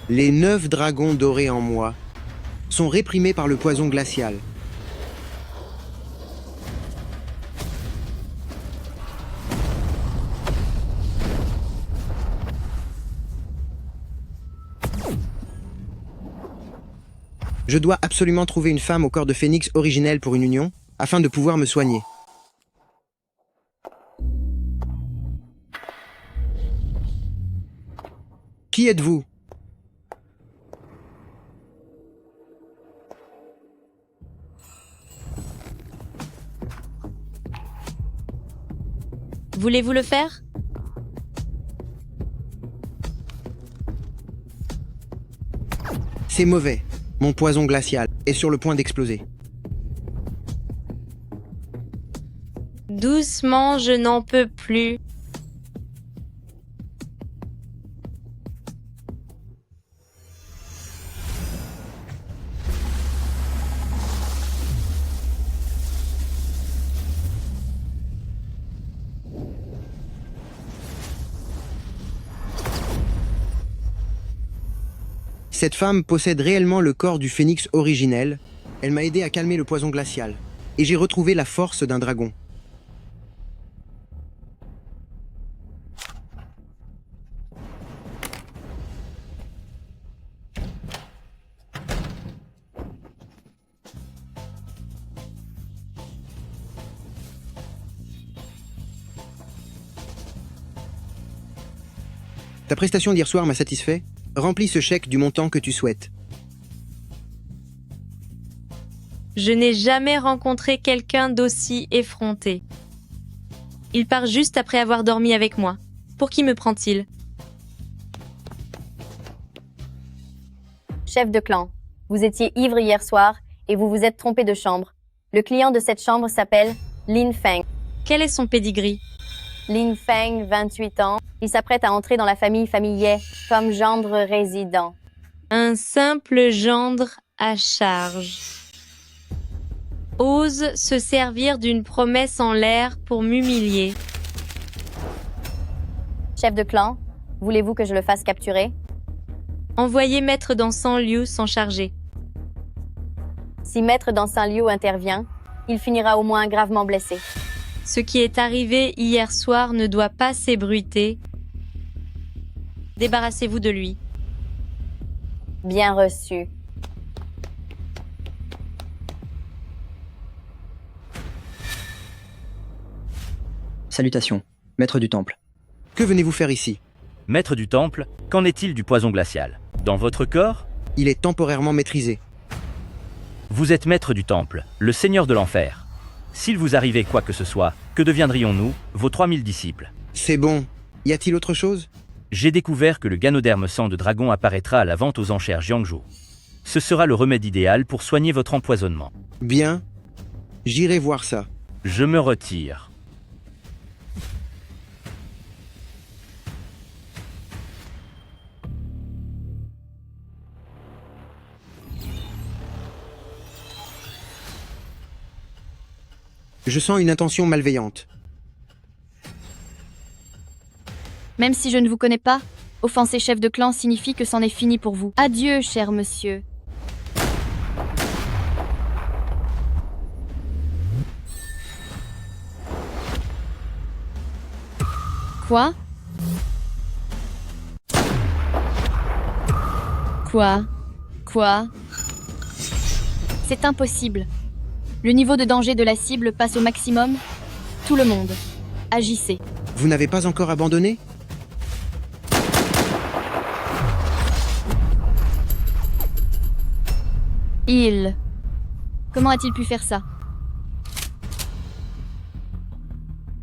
Les 9 dragons dorés en moi sont réprimés par le poison glacial. Je dois absolument trouver une femme au corps de phénix originel pour une union, afin de pouvoir me soigner. Qui êtes-vous? Voulez-vous le faire? C'est mauvais. Mon poison glacial est sur le point d'exploser. Doucement, je n'en peux plus. Cette femme possède réellement le corps du phénix originel. Elle m'a aidé à calmer le poison glacial. Et j'ai retrouvé la force d'un dragon. Ta prestation d'hier soir m'a satisfait. Remplis ce chèque du montant que tu souhaites. Je n'ai jamais rencontré quelqu'un d'aussi effronté. Il part juste après avoir dormi avec moi. Pour qui me prend-il? Chef de clan, vous étiez ivre hier soir et vous vous êtes trompé de chambre. Le client de cette chambre s'appelle Lin Feng. Quel est son pédigree? Lin Feng, 28 ans. Il s'apprête à entrer dans la famille Ye comme gendre résident. Un simple gendre à charge. Ose se servir d'une promesse en l'air pour m'humilier. Chef de clan, voulez-vous que je le fasse capturer? Envoyez Maître dans Sanliu s'en charger. Si Maître dans Saint-Liu intervient, il finira au moins gravement blessé. Ce qui est arrivé hier soir ne doit pas s'ébruiter. Débarrassez-vous de lui. Bien reçu. Salutations, maître du temple. Que venez-vous faire ici? Maître du temple, qu'en est-il du poison glacial? Dans votre corps? Il est temporairement maîtrisé. Vous êtes maître du temple, le seigneur de l'enfer. S'il vous arrivait quoi que ce soit, que deviendrions-nous, vos 3000 disciples? C'est bon. Y a-t-il autre chose? J'ai découvert que le ganoderme sang de dragon apparaîtra à la vente aux enchères Jiangzhou. Ce sera le remède idéal pour soigner votre empoisonnement. Bien. J'irai voir ça. Je me retire. Je sens une intention malveillante. Même si je ne vous connais pas, offenser chef de clan signifie que c'en est fini pour vous. Adieu, cher monsieur. Quoi? Quoi? C'est impossible. Le niveau de danger de la cible passe au maximum. Tout le monde, agissez. Vous n'avez pas encore abandonné? Comment a-t-il pu faire ça?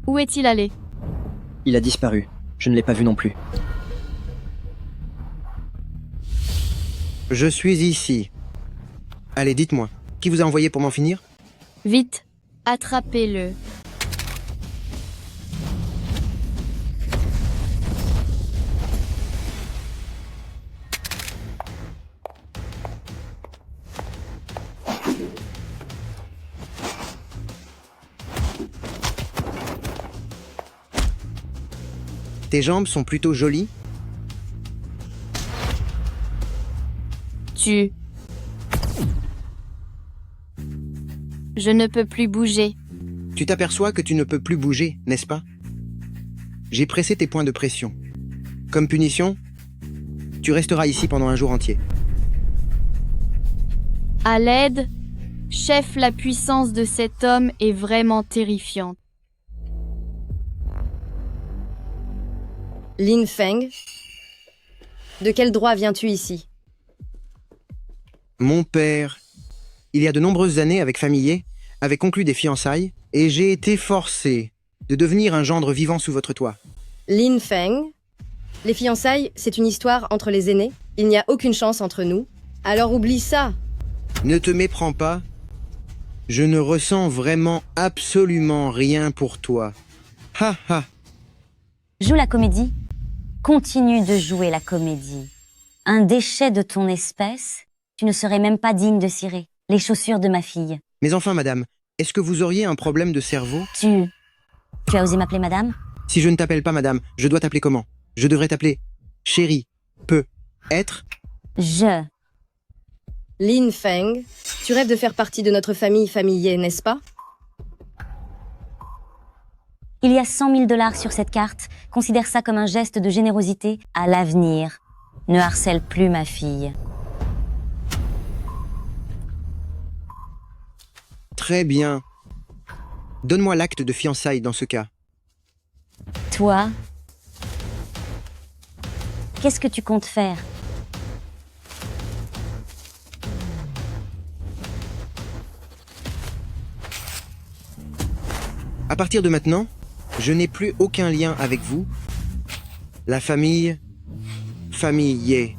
Où est-il allé? Il a disparu. Je ne l'ai pas vu non plus. Je suis ici. Allez, dites-moi. Qui vous a envoyé pour m'en finir? Vite, attrapez-le. Tes jambes sont plutôt jolies. tu... Je ne peux plus bouger. Tu t'aperçois que tu ne peux plus bouger, n'est-ce pas? J'ai pressé tes points de pression. Comme punition, tu resteras ici pendant un jour entier. À l'aide, chef, la puissance de cet homme est vraiment terrifiante. Lin Feng, de quel droit viens-tu ici? Mon père, il y a de nombreuses années avec Famillier, avait conclu des fiançailles et j'ai été forcé de devenir un gendre vivant sous votre toit. Lin Feng, les fiançailles, c'est une histoire entre les aînés. Il n'y a aucune chance entre nous. Alors oublie ça. Ne te méprends pas. Je ne ressens vraiment absolument rien pour toi. Ha ha. Joue la comédie. Continue de jouer la comédie. Un déchet de ton espèce, tu ne serais même pas digne de cirer les chaussures de ma fille. Mais enfin, madame, est-ce que vous auriez un problème de cerveau? Tu as osé m'appeler madame? Si je ne t'appelle pas madame, je dois t'appeler comment? Je devrais t'appeler chérie. Peut être? Je. Lin Feng, tu rêves de faire partie de notre famille Famillier, n'est-ce pas? Il y a 100 000 $ sur cette carte. Considère ça comme un geste de générosité. À l'avenir, ne harcèle plus ma fille. Très bien. Donne-moi l'acte de fiançailles dans ce cas. Toi, qu'est-ce que tu comptes faire? À partir de maintenant, je n'ai plus aucun lien avec vous. La famille... Famillier.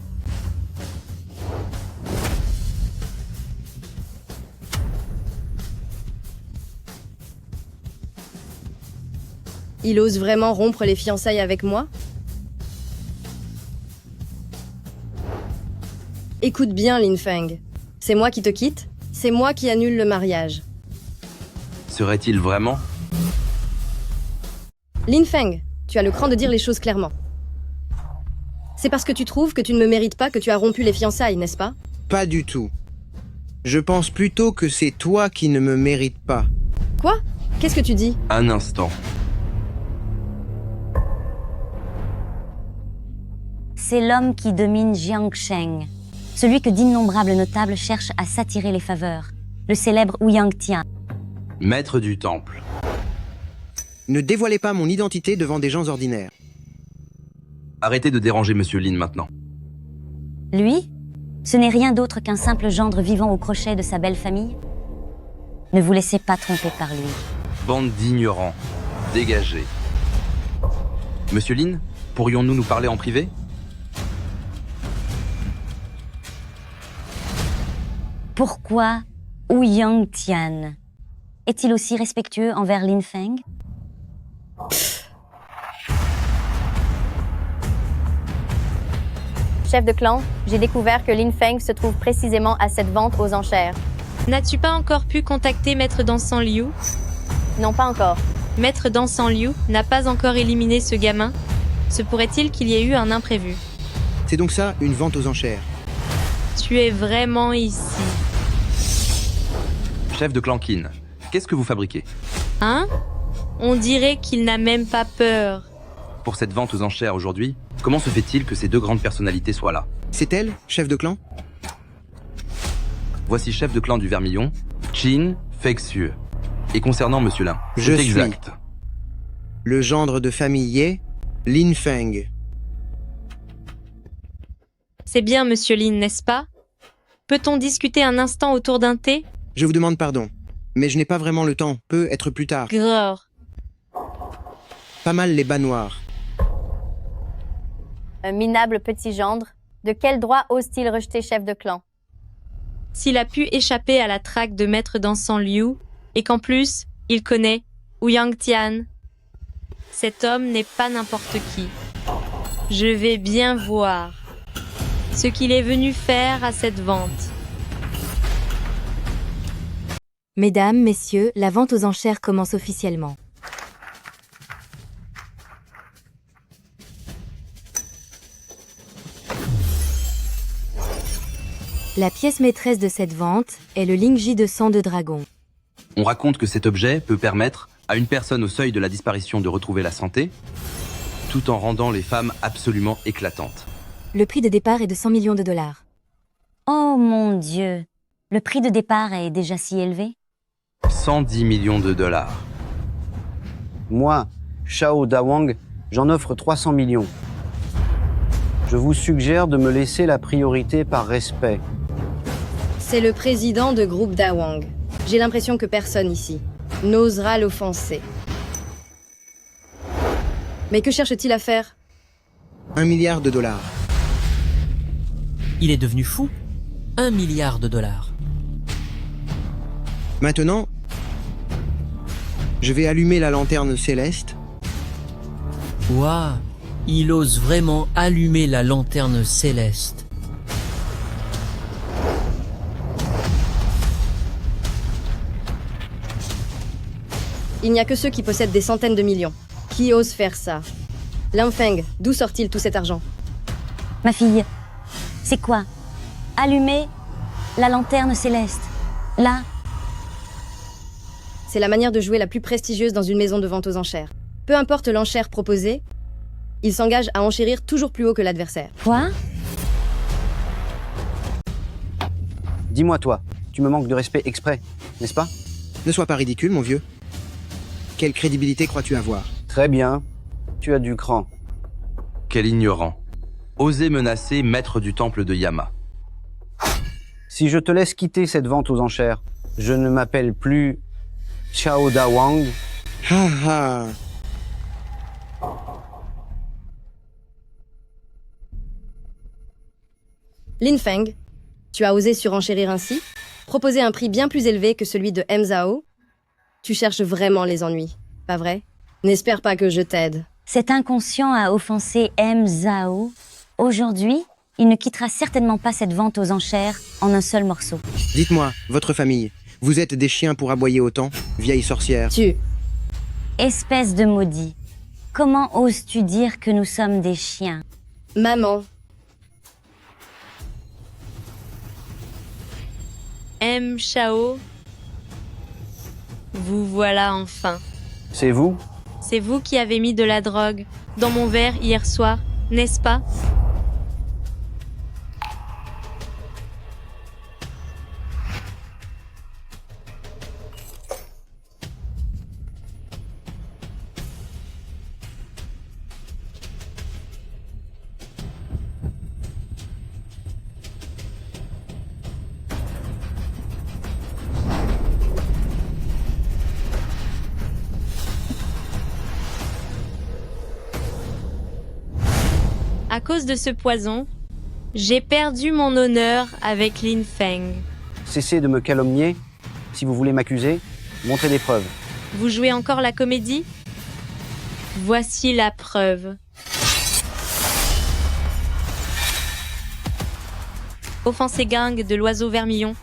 Il ose vraiment rompre les fiançailles avec moi? Écoute bien, Lin Feng. C'est moi qui te quitte, c'est moi qui annule le mariage. Serait-il vraiment? Lin Feng, tu as le cran de dire les choses clairement. C'est parce que tu trouves que tu ne me mérites pas que tu as rompu les fiançailles, n'est-ce pas? Pas du tout. Je pense plutôt que c'est toi qui ne me mérites pas. Quoi? Qu'est-ce que tu dis? Un instant. C'est l'homme qui domine Jiangsheng. Celui que d'innombrables notables cherchent à s'attirer les faveurs. Le célèbre Wu Yangtian. Maître du temple. Ne dévoilez pas mon identité devant des gens ordinaires. Arrêtez de déranger Monsieur Lin maintenant. Lui, ce n'est rien d'autre qu'un simple gendre vivant au crochet de sa belle famille. Ne vous laissez pas tromper par lui. Bande d'ignorants. Dégagez. Monsieur Lin, pourrions-nous nous parler en privé? Pourquoi Wu Yangtian est-il aussi respectueux envers Lin Feng? Chef de clan, j'ai découvert que Lin Feng se trouve précisément à cette vente aux enchères. N'as-tu pas encore pu contacter Maître Dansan Liu? Non, pas encore. Maître Dansan Liu n'a pas encore éliminé ce gamin? Se pourrait-il qu'il y ait eu un imprévu? C'est donc ça, une vente aux enchères. Tu es vraiment ici. Chef de clan Qin, qu'est-ce que vous fabriquez? Hein? On dirait qu'il n'a même pas peur. Pour cette vente aux enchères aujourd'hui, comment se fait-il que ces deux grandes personnalités soient là? C'est elle, chef de clan? Voici chef de clan du Vermillon, Qin Feixiu. Et concernant Monsieur Lin, Je c'est suis exact. le gendre de Famillier, Lin Feng. C'est bien, Monsieur Lin, n'est-ce pas? Peut-on discuter un instant autour d'un thé? Je vous demande pardon, mais je n'ai pas vraiment le temps. Peut être plus tard. Grrr. Pas mal les bas noirs. Un minable petit gendre. De quel droit ose-t-il rejeter chef de clan? S'il a pu échapper à la traque de Maître Dansan Liu, et qu'en plus, il connaît Wu Yangtian, cet homme n'est pas n'importe qui. Je vais bien voir ce qu'il est venu faire à cette vente. Mesdames, messieurs, la vente aux enchères commence officiellement. La pièce maîtresse de cette vente est le Lingji de sang de dragon. On raconte que cet objet peut permettre à une personne au seuil de la disparition de retrouver la santé, tout en rendant les femmes absolument éclatantes. Le prix de départ est de 100 millions de dollars. Oh mon Dieu, le prix de départ est déjà si élevé? 110 millions de dollars. Moi, Shao Dawang, j'en offre 300 millions. Je vous suggère de me laisser la priorité par respect. C'est le président de groupe Dawang. J'ai l'impression que personne ici n'osera l'offenser. Mais que cherche-t-il à faire? 1 milliard de dollars. Il est devenu fou. 1 milliard de dollars. Maintenant, je vais allumer la lanterne céleste. Waouh, il ose vraiment allumer la lanterne céleste. Il n'y a que ceux qui possèdent des centaines de millions. Qui osent faire ça? Linfeng, d'où sort-il tout cet argent? Ma fille, c'est quoi? Allumer la lanterne céleste. Là, C'est la manière de jouer la plus prestigieuse dans une maison de vente aux enchères. Peu importe l'enchère proposée, il s'engage à enchérir toujours plus haut que l'adversaire. quoi? Dis-moi toi, tu me manques de respect exprès, n'est-ce pas? Ne sois pas ridicule, mon vieux. Quelle crédibilité crois-tu avoir? Très bien, tu as du cran. Quel ignorant. Oser menacer maître du temple de Yama. Si je te laisse quitter cette vente aux enchères, je ne m'appelle plus Shao Dawang. Ha ha. Linfeng, tu as osé surenchérir ainsi? Proposer un prix bien plus élevé que celui de M Zhao? Tu cherches vraiment les ennuis, pas vrai? N'espère pas que je t'aide. Cet inconscient a offensé M. Zhao. Aujourd'hui, il ne quittera certainement pas cette vente aux enchères en un seul morceau. Dites-moi, votre famille, vous êtes des chiens pour aboyer autant, vieille sorcière? Espèce de maudit. Comment oses-tu dire que nous sommes des chiens? Maman. M. Shao, vous voilà enfin. C'est vous? C'est vous qui avez mis de la drogue dans mon verre hier soir, n'est-ce pas? À cause de ce poison, j'ai perdu mon honneur avec Linfeng. Cessez de me calomnier. Si vous voulez m'accuser, montrez des preuves. Vous jouez encore la comédie? Voici la preuve. Offensé gang de l'oiseau vermillon,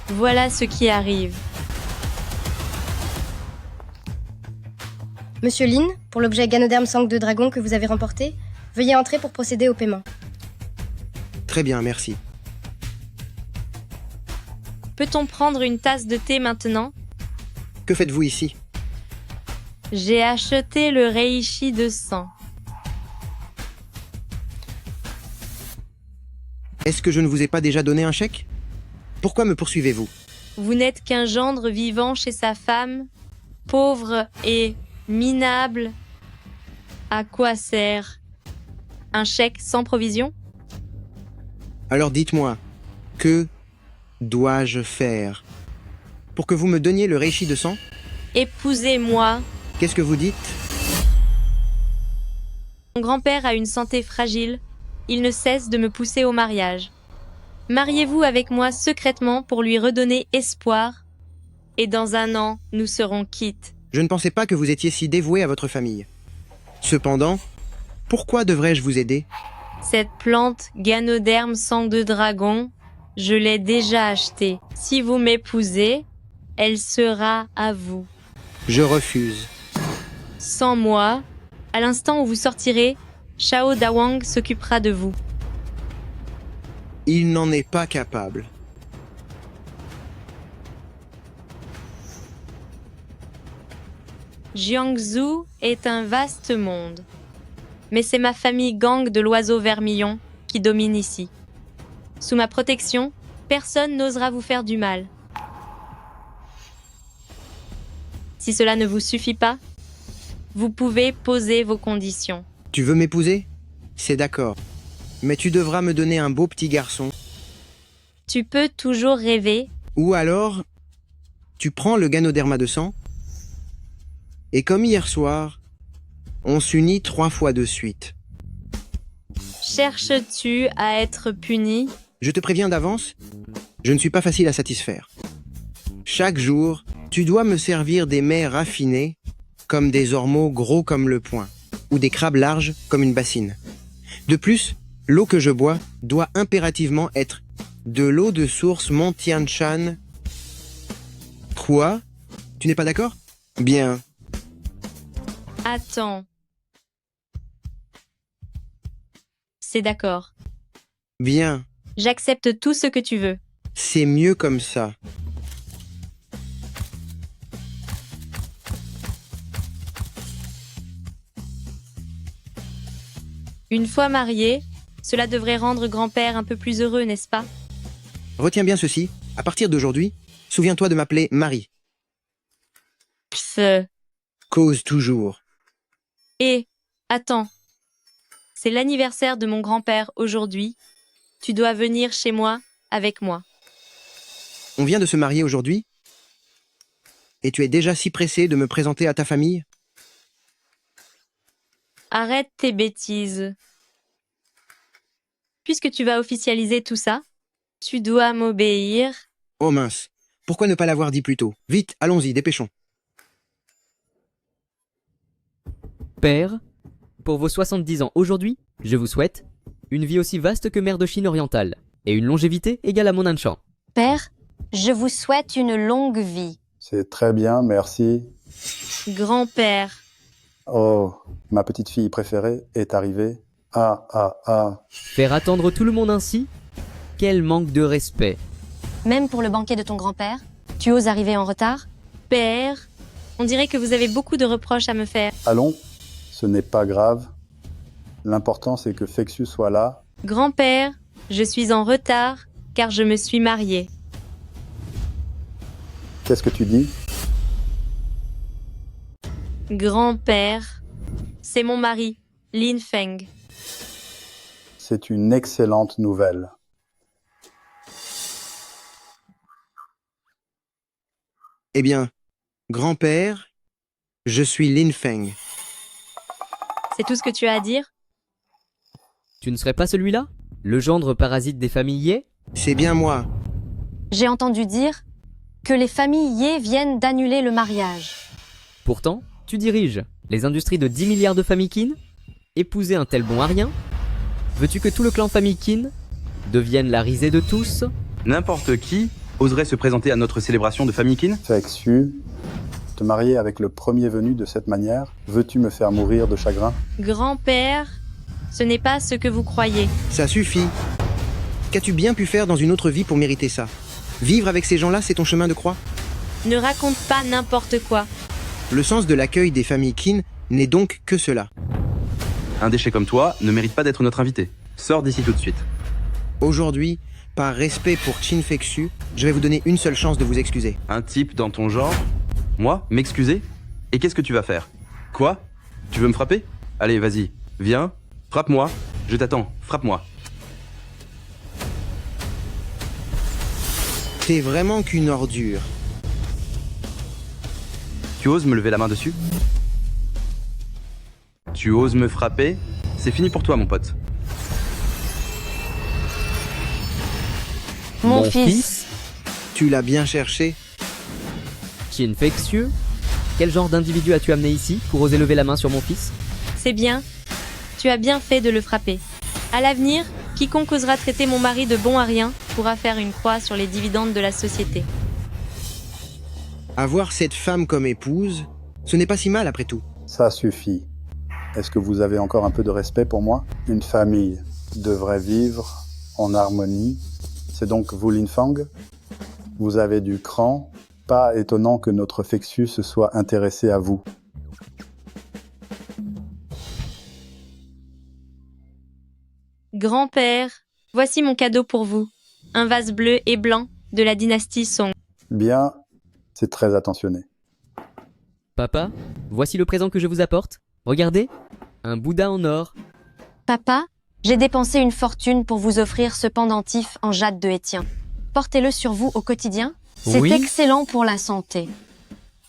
voilà ce qui arrive. Monsieur Lin, pour l'objet Ganoderme Sang de Dragon que vous avez remporté, veuillez entrer pour procéder au paiement. Très bien, merci. Peut-on prendre une tasse de thé maintenant? Que faites-vous ici? J'ai acheté le reishi de sang. Est-ce que je ne vous ai pas déjà donné un chèque? Pourquoi me poursuivez-vous? Vous n'êtes qu'un gendre vivant chez sa femme, pauvre et minable. À quoi sert un chèque sans provision? Alors dites-moi, que dois-je faire pour que vous me donniez le reishi de sang? Épousez-moi. Qu'est-ce que vous dites? Mon grand-père a une santé fragile. Il ne cesse de me pousser au mariage. Mariez-vous avec moi secrètement pour lui redonner espoir. Et dans 1 an, nous serons quittes. Je ne pensais pas que vous étiez si dévoué à votre famille. Cependant, pourquoi devrais-je vous aider? Cette plante Ganoderme Sang de Dragon, je l'ai déjà achetée. Si vous m'épousez, elle sera à vous. Je refuse. Sans moi, à l'instant où vous sortirez, Shao Dawang s'occupera de vous. Il n'en est pas capable. Jiangsu est un vaste monde. Mais c'est ma famille gang de l'oiseau vermillon qui domine ici. Sous ma protection, personne n'osera vous faire du mal. Si cela ne vous suffit pas, vous pouvez poser vos conditions. Tu veux m'épouser? C'est d'accord. Mais tu devras me donner un beau petit garçon. Tu peux toujours rêver. Ou alors, tu prends le Ganoderma de sang, et comme hier soir, on s'unit 3 fois de suite. Cherches-tu à être puni? Je te préviens d'avance, je ne suis pas facile à satisfaire. Chaque jour, tu dois me servir des mets raffinés, comme des ormeaux gros comme le poing, ou des crabes larges comme une bassine. De plus, l'eau que je bois doit impérativement être de l'eau de source Mont Tian-Shan. Quoi? Tu n'es pas d'accord? Bien. Attends. C'est d'accord. Bien. J'accepte tout ce que tu veux. C'est mieux comme ça. Une fois marié, cela devrait rendre grand-père un peu plus heureux, n'est-ce pas? Retiens bien ceci. À partir d'aujourd'hui, souviens-toi de m'appeler Marie. Pfff. Cause toujours. Et, attends. C'est l'anniversaire de mon grand-père aujourd'hui. Tu dois venir chez moi avec moi. On vient de se marier aujourd'hui? Et tu es déjà si pressé de me présenter à ta famille? Arrête tes bêtises. Puisque tu vas officialiser tout ça, tu dois m'obéir. Oh mince, pourquoi ne pas l'avoir dit plus tôt? Vite, allons-y, dépêchons. Père, pour vos 70 ans aujourd'hui, je vous souhaite une vie aussi vaste que mer de Chine orientale et une longévité égale à mon Anshan. Père, je vous souhaite une longue vie. C'est très bien, merci. Grand-père. Oh, ma petite fille préférée est arrivée. Faire attendre tout le monde ainsi? Quel manque de respect. Même pour le banquet de ton grand-père, tu oses arriver en retard? Père, on dirait que vous avez beaucoup de reproches à me faire. Allons, ce n'est pas grave. L'important, c'est que Fexu soit là. Grand-père, je suis en retard car je me suis mariée. Qu'est-ce que tu dis? Grand-père, c'est mon mari, Lin Feng. C'est une excellente nouvelle. Eh bien, grand-père, je suis Lin Feng. C'est tout ce que tu as à dire? Tu ne serais pas celui-là? Le gendre parasite des familles Ye? C'est bien moi. J'ai entendu dire que les familles Ye viennent d'annuler le mariage. Pourtant, tu diriges les industries de 10 milliards de familles Qin? Épouser un tel bon à rien? Veux-tu que tout le clan famille Qin devienne la risée de tous? N'importe qui oserait se présenter à notre célébration de famille Qin? Fexu, te marier avec le premier venu de cette manière, veux-tu me faire mourir de chagrin? Grand-père, ce n'est pas ce que vous croyez. Ça suffit. Qu'as-tu bien pu faire dans une autre vie pour mériter ça? Vivre avec ces gens-là, c'est ton chemin de croix? Ne raconte pas n'importe quoi. Le sens de l'accueil des familles Qin n'est donc que cela. Un déchet comme toi ne mérite pas d'être notre invité. Sors d'ici tout de suite. Aujourd'hui, par respect pour Qin Fexu, je vais vous donner une seule chance de vous excuser. Un type dans ton genre? Moi? M'excuser? Et qu'est-ce que tu vas faire? Quoi? Tu veux me frapper? Allez, vas-y. Viens. Frappe-moi. Je t'attends. Frappe-moi. T'es vraiment qu'une ordure. Tu oses me lever la main dessus? Tu oses me frapper? C'est fini pour toi, mon pote. Mon fils. Tu l'as bien cherché? Qin Fexu, quel genre d'individu as-tu amené ici pour oser lever la main sur mon fils? C'est bien. Tu as bien fait de le frapper. À l'avenir, quiconque osera traiter mon mari de bon à rien pourra faire une croix sur les dividendes de la société. Avoir cette femme comme épouse, ce n'est pas si mal après tout. Ça suffit. Est-ce que vous avez encore un peu de respect pour moi? Une famille devrait vivre en harmonie. C'est donc vous, Lin Feng? Vous avez du cran. Pas étonnant que notre Fexu se soit intéressé à vous. Grand-père, voici mon cadeau pour vous. Un vase bleu et blanc de la dynastie Song. Bien, c'est très attentionné. Papa, voici le présent que je vous apporte. Regardez, un Bouddha en or. Papa, j'ai dépensé une fortune pour vous offrir ce pendentif en jade de Étien. Portez-le sur vous au quotidien. C'est Oui. excellent pour la santé.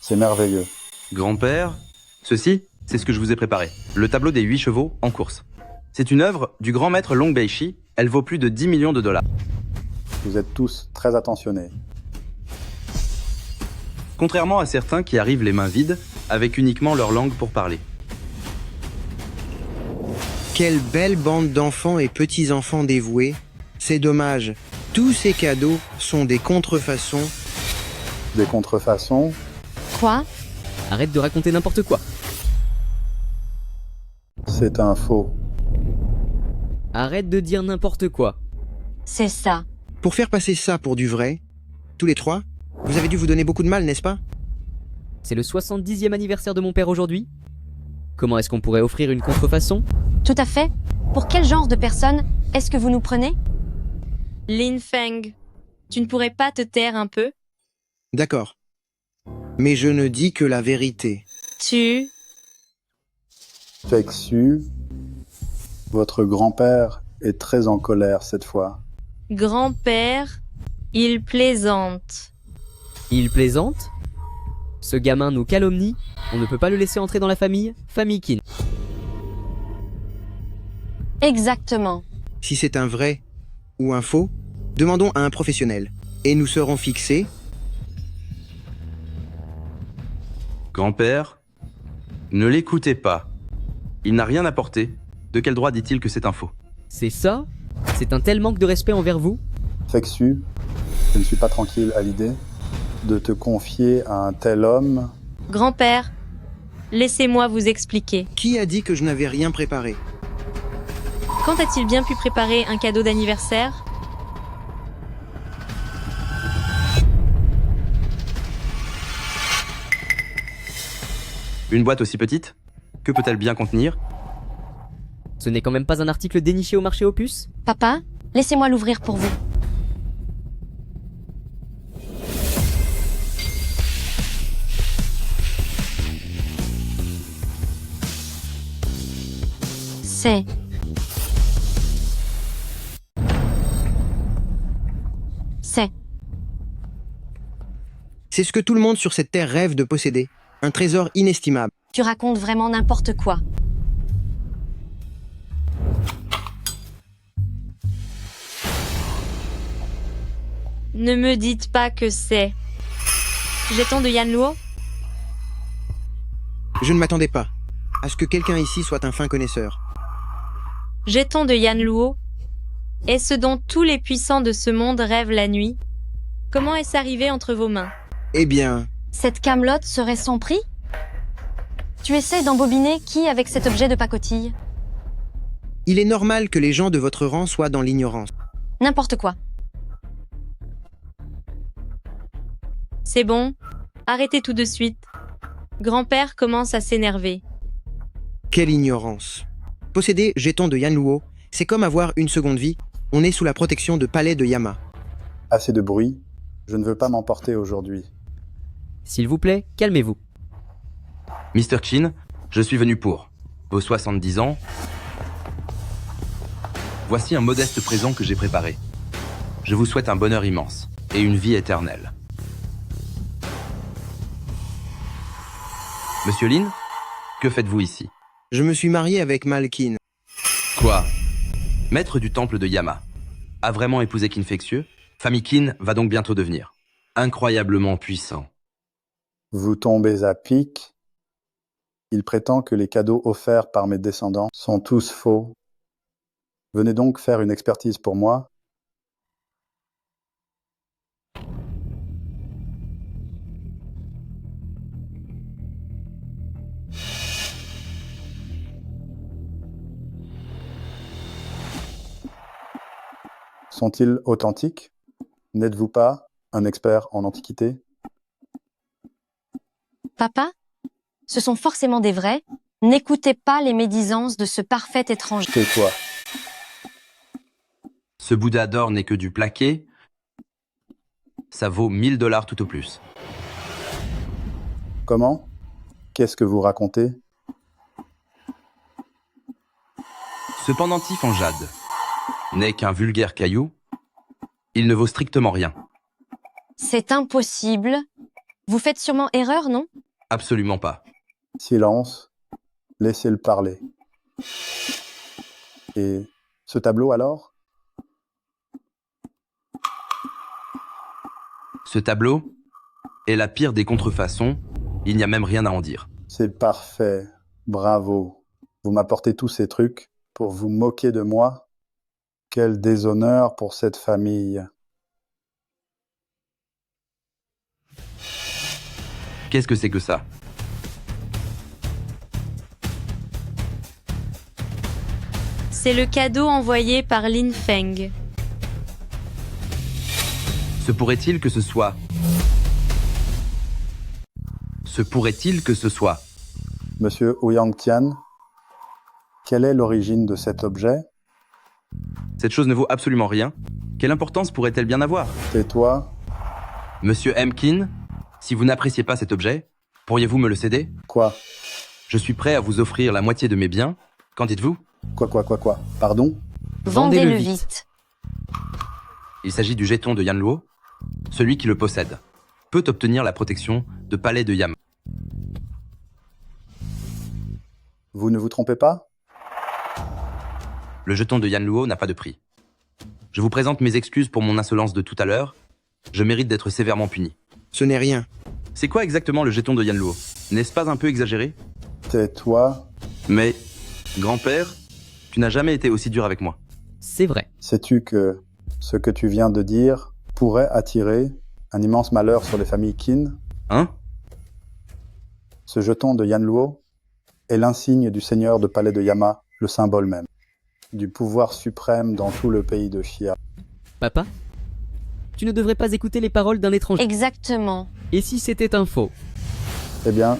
C'est merveilleux. Grand-père, ceci, c'est ce que je vous ai préparé. Le tableau des 8 chevaux en course. C'est une œuvre du grand maître Long Bei-shi. Elle vaut plus de 10 millions de dollars. Vous êtes tous très attentionnés. Contrairement à certains qui arrivent les mains vides, avec uniquement leur langue pour parler. Quelle belle bande d'enfants et petits-enfants dévoués. C'est dommage. Tous ces cadeaux sont des contrefaçons. Des contrefaçons. Quoi? Arrête de raconter n'importe quoi. C'est un faux. Arrête de dire n'importe quoi. C'est ça. Pour faire passer ça pour du vrai, tous les trois, vous avez dû vous donner beaucoup de mal, n'est-ce pas? C'est le 70e anniversaire de mon père aujourd'hui. Comment est-ce qu'on pourrait offrir une contrefaçon? Tout à fait. Pour quel genre de personne est-ce que vous nous prenez? Lin Feng, tu ne pourrais pas te taire un peu? D'accord. Mais je ne dis que la vérité. Tu... Feksu, votre grand-père est très en colère cette fois. Grand-père, il plaisante. Il plaisante? Ce gamin nous calomnie. On ne peut pas le laisser entrer dans la famille Famikine. Exactement. Si c'est un vrai ou un faux, demandons à un professionnel. Et nous serons fixés. Grand-père, ne l'écoutez pas. Il n'a rien apporté. De quel droit dit-il que c'est un faux? C'est ça? C'est un tel manque de respect envers vous? Feksu, je ne suis pas tranquille à l'idée de te confier à un tel homme. Grand-père, laissez-moi vous expliquer. Qui a dit que je n'avais rien préparé? Quand a-t-il bien pu préparer un cadeau d'anniversaire? Une boîte aussi petite? Que peut-elle bien contenir? Ce n'est quand même pas un article déniché au marché aux puces? Papa, laissez-moi l'ouvrir pour vous. C'est... C'est ce que tout le monde sur cette terre rêve de posséder. Un trésor inestimable. Tu racontes vraiment n'importe quoi. Ne me dites pas que c'est... Jeton de Yanluo? Je ne m'attendais pas à ce que quelqu'un ici soit un fin connaisseur. Jeton de Yanluo? Est ce dont tous les puissants de ce monde rêvent la nuit? Comment est-ce arrivé entre vos mains? Eh bien... Cette camelote serait sans prix? Tu essaies d'embobiner qui avec cet objet de pacotille? Il est normal que les gens de votre rang soient dans l'ignorance. N'importe quoi. C'est bon, arrêtez tout de suite. Grand-père commence à s'énerver. Quelle ignorance. Posséder Jeton de Yanluo, c'est comme avoir une seconde vie. On est sous la protection de Palais de Yama. Assez de bruit. Je ne veux pas m'emporter aujourd'hui. S'il vous plaît, calmez-vous. Mr. Chin, je suis venu pour vos 70 ans. Voici un modeste présent que j'ai préparé. Je vous souhaite un bonheur immense et une vie éternelle. Monsieur Lin, que faites-vous ici? Je me suis marié avec Malkin. Quoi? Maître du temple de Yama. A vraiment épousé Qin Feksu? Famille Qin va donc bientôt devenir incroyablement puissant. Vous tombez à pic. Il prétend que les cadeaux offerts par mes descendants sont tous faux. Venez donc faire une expertise pour moi. Sont-ils authentiques? N'êtes-vous pas un expert en antiquité? Papa, ce sont forcément des vrais. N'écoutez pas les médisances de ce parfait étranger. Tais-toi. Ce Bouddha d'or n'est que du plaqué. Ça vaut 1000 $ tout au plus. Comment? Qu'est-ce que vous racontez? Ce pendentif en jade n'est qu'un vulgaire caillou. Il ne vaut strictement rien. C'est impossible. Vous faites sûrement erreur, non? Absolument pas. Silence. Laissez-le parler. Et ce tableau alors? Ce tableau est la pire des contrefaçons. Il n'y a même rien à en dire. C'est parfait. Bravo. Vous m'apportez tous ces trucs pour vous moquer de moi? Quel déshonneur pour cette famille. Qu'est-ce que c'est que ça? C'est le cadeau envoyé par Lin Feng. Se pourrait-il que ce soit... Se pourrait-il que ce soit... Monsieur Ouyang Tian, quelle est l'origine de cet objet? Cette chose ne vaut absolument rien. Quelle importance pourrait-elle bien avoir? Tais-toi. Monsieur Emkin, si vous n'appréciez pas cet objet, pourriez-vous me le céder? Quoi? Je suis prêt à vous offrir la moitié de mes biens. Qu'en dites-vous? Quoi? Pardon? Vendez-le vite. Il s'agit du jeton de Yanluo. Celui qui le possède peut obtenir la protection de Palais de Yama. Vous ne vous trompez pas? Le jeton de Yanluo n'a pas de prix. Je vous présente mes excuses pour mon insolence de tout à l'heure. Je mérite d'être sévèrement puni. Ce n'est rien. C'est quoi exactement le jeton de Yanluo? N'est-ce pas un peu exagéré? Tais-toi. Mais, grand-père, tu n'as jamais été aussi dur avec moi. C'est vrai. Sais-tu que ce que tu viens de dire pourrait attirer un immense malheur sur les familles Qin? Hein? Ce jeton de Yanluo est l'insigne du seigneur de Palais de Yama, le symbole même du pouvoir suprême dans tout le pays de Xia. Papa, tu ne devrais pas écouter les paroles d'un étranger. Exactement. Et si c'était un faux? Eh bien...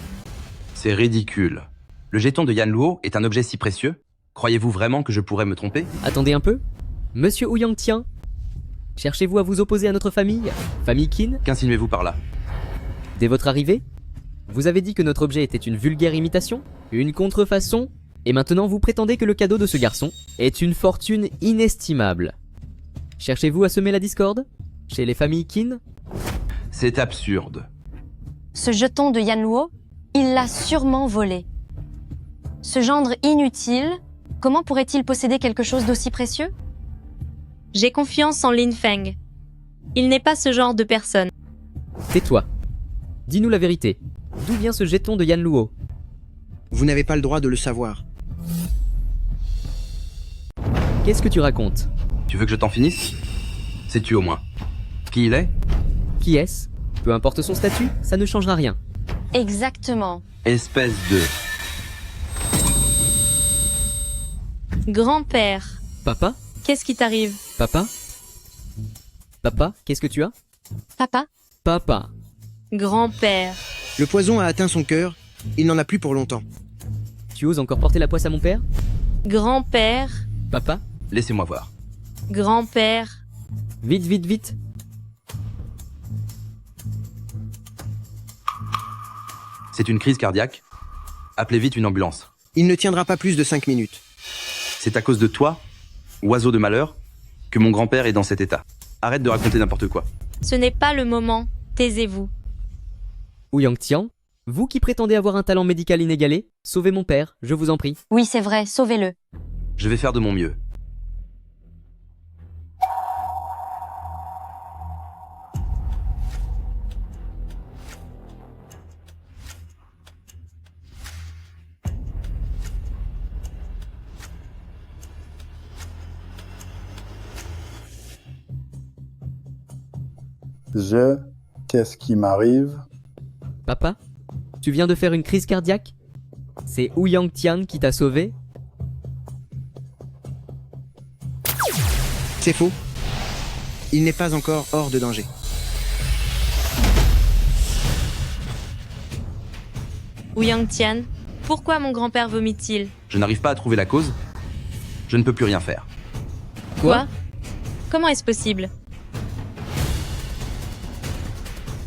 C'est ridicule. Le jeton de Yanluo est un objet si précieux. Croyez-vous vraiment que je pourrais me tromper? Attendez un peu. Monsieur Ouyang Tian, cherchez-vous à vous opposer à notre famille? Famille Qin? Qu'insinuez-vous par là? Dès votre arrivée, vous avez dit que notre objet était une vulgaire imitation, une contrefaçon, et maintenant vous prétendez que le cadeau de ce garçon est une fortune inestimable. Cherchez-vous à semer la discorde chez les familles Qin? C'est absurde. Ce jeton de Yanluo, il l'a sûrement volé. Ce gendre inutile, comment pourrait-il posséder quelque chose d'aussi précieux? J'ai confiance en Lin Feng. Il n'est pas ce genre de personne. Tais-toi. Dis-nous la vérité. D'où vient ce jeton de Yanluo? Vous n'avez pas le droit de le savoir. Qu'est-ce que tu racontes? Tu veux que je t'en finisse? Sais-tu au moins qui il est? Qui est-ce? Peu importe son statut, ça ne changera rien. Exactement. Espèce de... Grand-père, Papa? qu'est-ce qui t'arrive? Papa? Papa, qu'est-ce que tu as? Papa? Papa. Grand-père. Le poison a atteint son cœur. Il n'en a plus pour longtemps. Tu oses encore porter la poisse à mon père? Grand-père. Papa? Laissez-moi voir. Grand-père. Vite, vite, vite. C'est une crise cardiaque. Appelez vite une ambulance. Il ne tiendra pas plus de 5 minutes. C'est à cause de toi, oiseau de malheur, que mon grand-père est dans cet état. Arrête de raconter n'importe quoi. Ce n'est pas le moment. Taisez-vous. Ouyang Tian, vous qui prétendez avoir un talent médical inégalé, sauvez mon père, je vous en prie. Oui, c'est vrai, sauvez-le. Je vais faire de mon mieux. Qu'est-ce qui m'arrive? Papa, tu viens de faire une crise cardiaque? C'est Ouyang Tian qui t'a sauvé? C'est faux. Il n'est pas encore hors de danger. Ouyang Tian, pourquoi mon grand-père vomit-il? Je n'arrive pas à trouver la cause. Je ne peux plus rien faire. Quoi? Comment est-ce possible?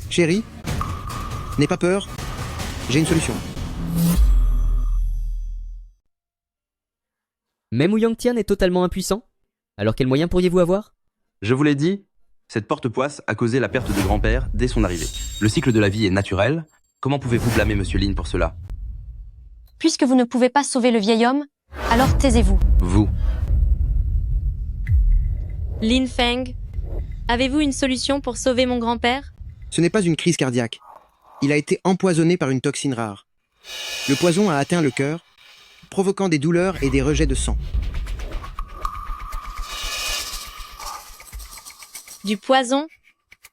Chérie, n'aie pas peur, j'ai une solution. Même Wu Yangtian est totalement impuissant? Alors quel moyen pourriez-vous avoir? Je vous l'ai dit, cette porte-poisse a causé la perte de grand-père dès son arrivée. Le cycle de la vie est naturel. Comment pouvez-vous blâmer Monsieur Lin pour cela? Puisque vous ne pouvez pas sauver le vieil homme, alors taisez-vous. Vous. Lin Feng, avez-vous une solution pour sauver mon grand-père? Ce n'est pas une crise cardiaque. Il a été empoisonné par une toxine rare. Le poison a atteint le cœur, provoquant des douleurs et des rejets de sang. Du poison?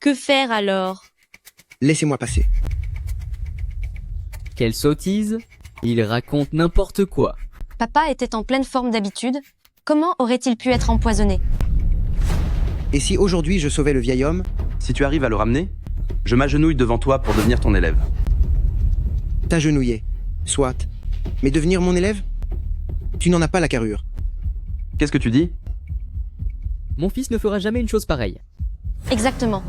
Que faire alors? Laissez-moi passer. Quelle sottise! Il raconte n'importe quoi. Papa était en pleine forme d'habitude. Comment aurait-il pu être empoisonné? Et si aujourd'hui je sauvais le vieil homme? Si tu arrives à le ramener, je m'agenouille devant toi pour devenir ton élève. T'agenouiller. Soit. Mais devenir mon élève? Tu n'en as pas la carrure. Qu'est-ce que tu dis? Mon fils ne fera jamais une chose pareille. Exactement.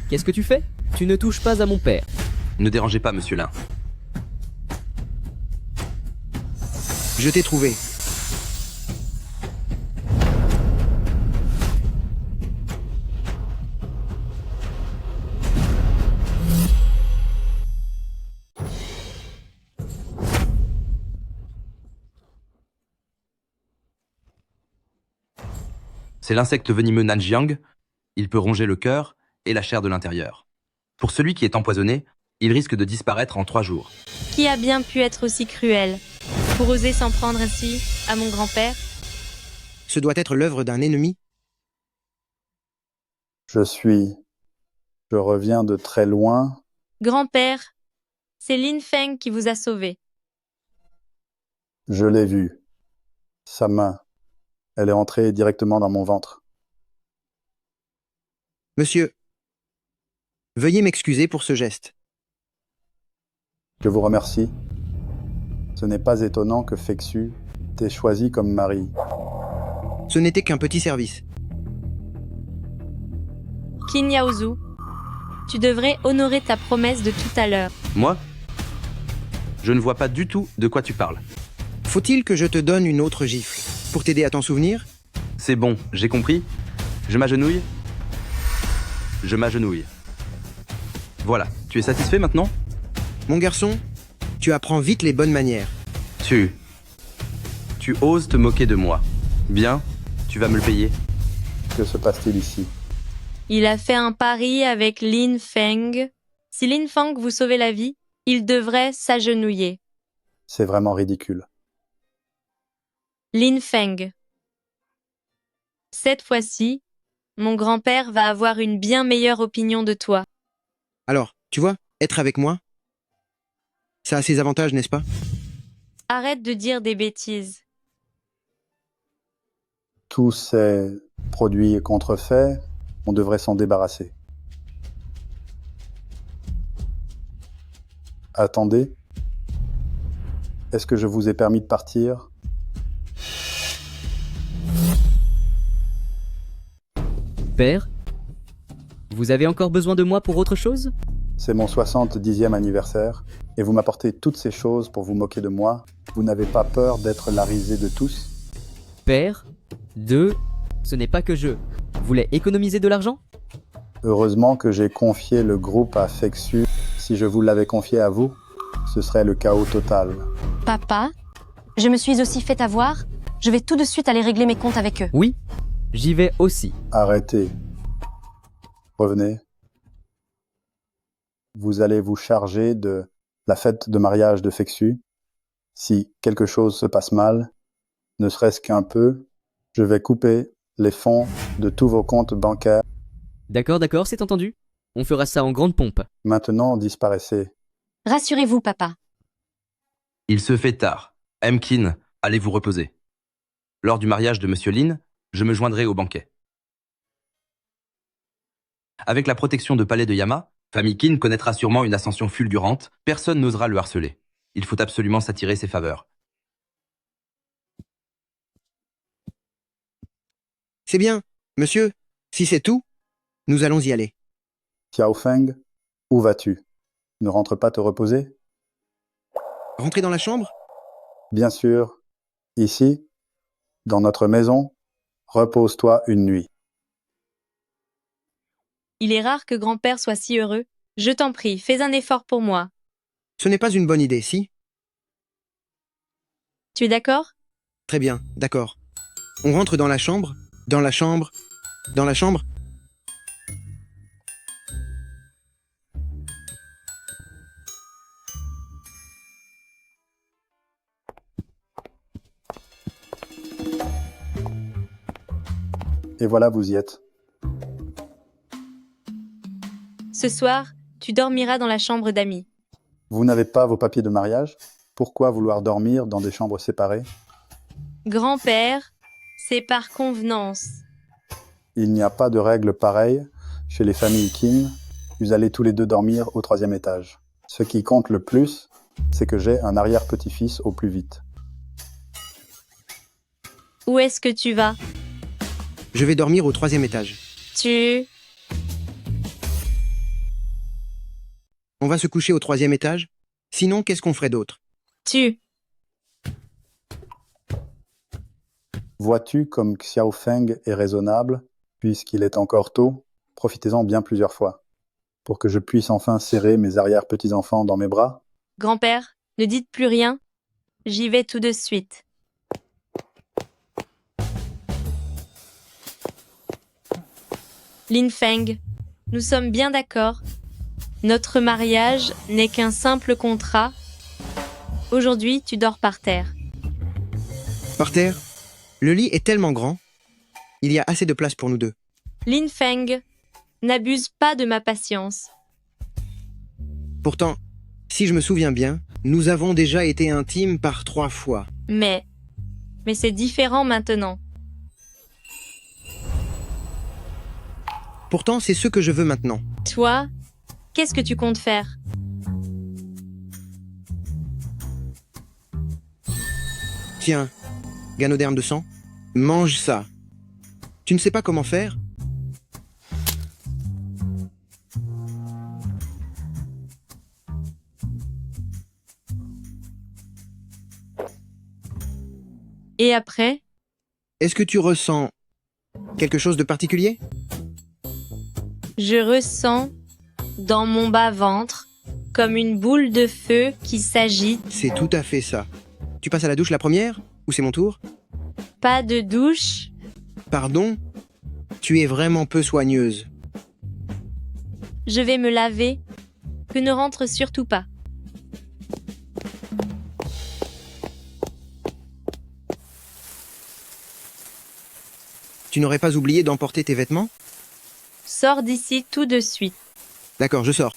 Qu'est-ce que tu fais? Tu ne touches pas à mon père. Ne dérangez pas, Monsieur Lin. Je t'ai trouvé. C'est l'insecte venimeux Nanjiang. Il peut ronger le cœur et la chair de l'intérieur. Pour celui qui est empoisonné, il risque de disparaître en 3 jours. Qui a bien pu être aussi cruel pour oser s'en prendre ainsi à mon grand-père? Ce doit être l'œuvre d'un ennemi. Je reviens de très loin. Grand-père, c'est Lin Feng qui vous a sauvé. Je l'ai vu. Sa main. Elle est entrée directement dans mon ventre. Monsieur, veuillez m'excuser pour ce geste. Je vous remercie. Ce n'est pas étonnant que Fexu t'ait choisi comme mari. Ce n'était qu'un petit service. Qin Yaozu, tu devrais honorer ta promesse de tout à l'heure. Moi? Je ne vois pas du tout de quoi tu parles. Faut-il que je te donne une autre gifle pour t'aider à t'en souvenir? C'est bon, j'ai compris. Je m'agenouille. Je m'agenouille. Voilà, tu es satisfait maintenant? Mon garçon, tu apprends vite les bonnes manières. Tu oses te moquer de moi. Bien, tu vas me le payer. Que se passe-t-il ici? Il a fait un pari avec Lin Feng. Si Lin Feng vous sauvait la vie, il devrait s'agenouiller. C'est vraiment ridicule. Lin Feng. Cette fois-ci, mon grand-père va avoir une bien meilleure opinion de toi. Alors, tu vois, être avec moi, ça a ses avantages, n'est-ce pas? Arrête de dire des bêtises. Tous ces produits contrefaits, on devrait s'en débarrasser. Attendez. Est-ce que je vous ai permis de partir? Père, vous avez encore besoin de moi pour autre chose? C'est mon 70e anniversaire, et vous m'apportez toutes ces choses pour vous moquer de moi. Vous n'avez pas peur d'être la risée de tous? Père, ce n'est pas que je voulais économiser de l'argent? Heureusement que j'ai confié le groupe à Fexu. Si je vous l'avais confié à vous, ce serait le chaos total. Papa, je me suis aussi fait avoir. Je vais tout de suite aller régler mes comptes avec eux. Oui, j'y vais aussi. Arrêtez. Revenez. Vous allez vous charger de la fête de mariage de Fexu. Si quelque chose se passe mal, ne serait-ce qu'un peu, je vais couper les fonds de tous vos comptes bancaires. D'accord, c'est entendu. On fera ça en grande pompe. Maintenant, disparaissez. Rassurez-vous, papa. Il se fait tard. Mkin, allez vous reposer. Lors du mariage de Monsieur Lin, je me joindrai au banquet. Avec la protection de palais de Yama, famille Qin connaîtra sûrement une ascension fulgurante, personne n'osera le harceler. Il faut absolument s'attirer ses faveurs. C'est bien, monsieur. Si c'est tout, nous allons y aller. Xiao Feng, où vas-tu? Ne rentres pas te reposer? Rentrer dans la chambre? Bien sûr. Ici, dans notre maison, repose-toi une nuit. Il est rare que grand-père soit si heureux. Je t'en prie, fais un effort pour moi. Ce n'est pas une bonne idée, si? Tu es d'accord? Très bien, d'accord. On rentre dans la chambre, dans la chambre, dans la chambre. Et voilà, vous y êtes. Ce soir, tu dormiras dans la chambre d'amis. Vous n'avez pas vos papiers de mariage? Pourquoi vouloir dormir dans des chambres séparées? Grand-père, c'est par convenance. Il n'y a pas de règle pareille chez les familles Qin. Vous allez tous les deux dormir au 3e étage. Ce qui compte le plus, c'est que j'ai un arrière-petit-fils au plus vite. Où est-ce que tu vas? Je vais dormir au 3e étage. On va se coucher au 3e étage? Sinon, qu'est-ce qu'on ferait d'autre? Vois-tu comme Xiao Feng est raisonnable, puisqu'il est encore tôt, profitez-en bien plusieurs fois, pour que je puisse enfin serrer mes arrière-petits-enfants dans mes bras. Grand-père, ne dites plus rien. J'y vais tout de suite. Lin Feng, nous sommes bien d'accord. Notre mariage n'est qu'un simple contrat. Aujourd'hui, tu dors par terre. Par terre? Le lit est tellement grand. Il y a assez de place pour nous deux. Lin Feng, n'abuse pas de ma patience. Pourtant, si je me souviens bien, nous avons déjà été intimes par 3 fois. Mais c'est différent maintenant. Pourtant, c'est ce que je veux maintenant. Toi, qu'est-ce que tu comptes faire? Tiens, Ganoderme de sang, mange ça. Tu ne sais pas comment faire? Et après? Est-ce que tu ressens quelque chose de particulier? Je ressens dans mon bas-ventre comme une boule de feu qui s'agite. C'est tout à fait ça. Tu passes à la douche la première? Ou c'est mon tour? Pas de douche. Pardon? Tu es vraiment peu soigneuse. Je vais me laver. Que ne rentre surtout pas. Tu n'aurais pas oublié d'emporter tes vêtements? Sors d'ici tout de suite. D'accord, je sors.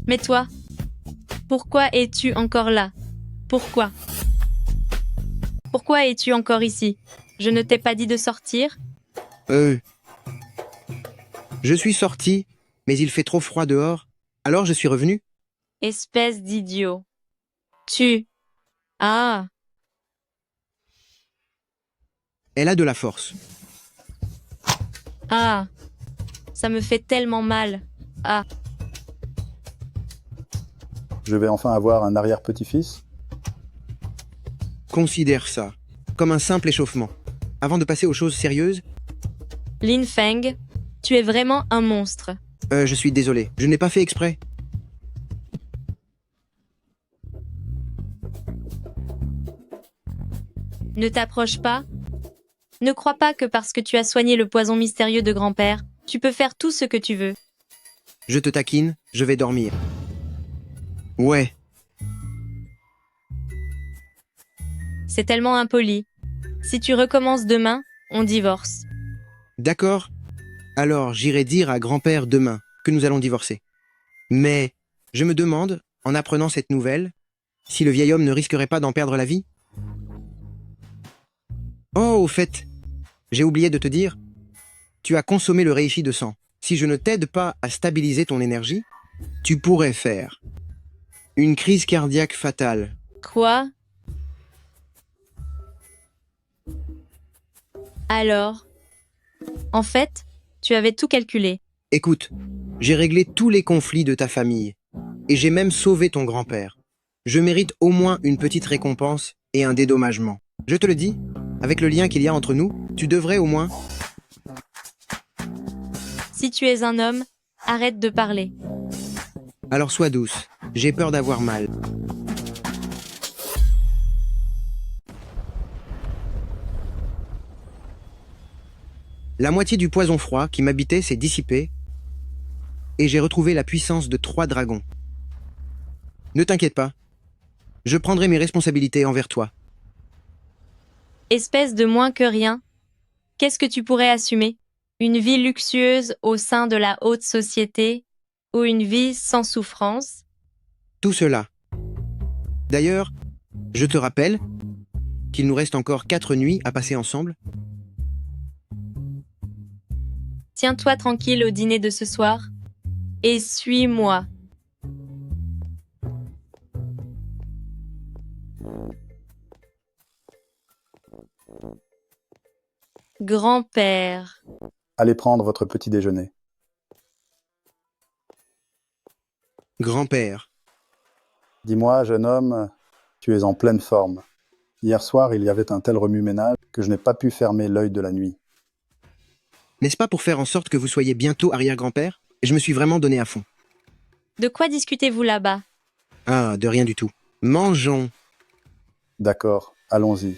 Mais toi, pourquoi es-tu encore là? Pourquoi? Pourquoi es-tu encore ici? Je ne t'ai pas dit de sortir? Je suis sorti, mais il fait trop froid dehors. Alors je suis revenu. Espèce d'idiot. Ah. Elle a de la force. Ah. Ça me fait tellement mal. Ah. Je vais enfin avoir un arrière-petit-fils? Considère ça comme un simple échauffement. Avant de passer aux choses sérieuses. Lin Feng, tu es vraiment un monstre. Je suis désolé, je n'ai pas fait exprès. Ne t'approche pas. Ne crois pas que parce que tu as soigné le poison mystérieux de grand-père, tu peux faire tout ce que tu veux. Je te taquine, je vais dormir. Ouais. C'est tellement impoli. Si tu recommences demain, on divorce. D'accord, Alors j'irai dire à grand-père demain que nous allons divorcer. Mais je me demande, en apprenant cette nouvelle, si le vieil homme ne risquerait pas d'en perdre la vie. Oh, au fait, j'ai oublié de te dire, tu as consommé le reishi de sang. Si je ne t'aide pas à stabiliser ton énergie, tu pourrais faire une crise cardiaque fatale. Quoi? Alors? En fait, tu avais tout calculé. Écoute, j'ai réglé tous les conflits de ta famille, et j'ai même sauvé ton grand-père. Je mérite au moins une petite récompense et un dédommagement. Je te le dis, avec le lien qu'il y a entre nous, tu devrais au moins... Si tu es un homme, arrête de parler. Alors sois douce, j'ai peur d'avoir mal. La moitié du poison froid qui m'habitait s'est dissipé et j'ai retrouvé la puissance de 3 dragons. Ne t'inquiète pas, je prendrai mes responsabilités envers toi. Espèce de moins que rien. Qu'est-ce que tu pourrais assumer? Une vie luxueuse au sein de la haute société ou une vie sans souffrance? Tout cela. D'ailleurs, je te rappelle qu'il nous reste encore 4 nuits à passer ensemble. Tiens-toi tranquille au dîner de ce soir et suis-moi. Grand-père. Allez prendre votre petit déjeuner. Grand-père. Dis-moi, jeune homme, tu es en pleine forme. Hier soir, il y avait un tel remue-ménage que je n'ai pas pu fermer l'œil de la nuit. N'est-ce pas pour faire en sorte que vous soyez bientôt arrière-grand-père? Je me suis vraiment donné à fond. De quoi discutez-vous là-bas? Ah, de rien du tout. Mangeons. D'accord, allons-y.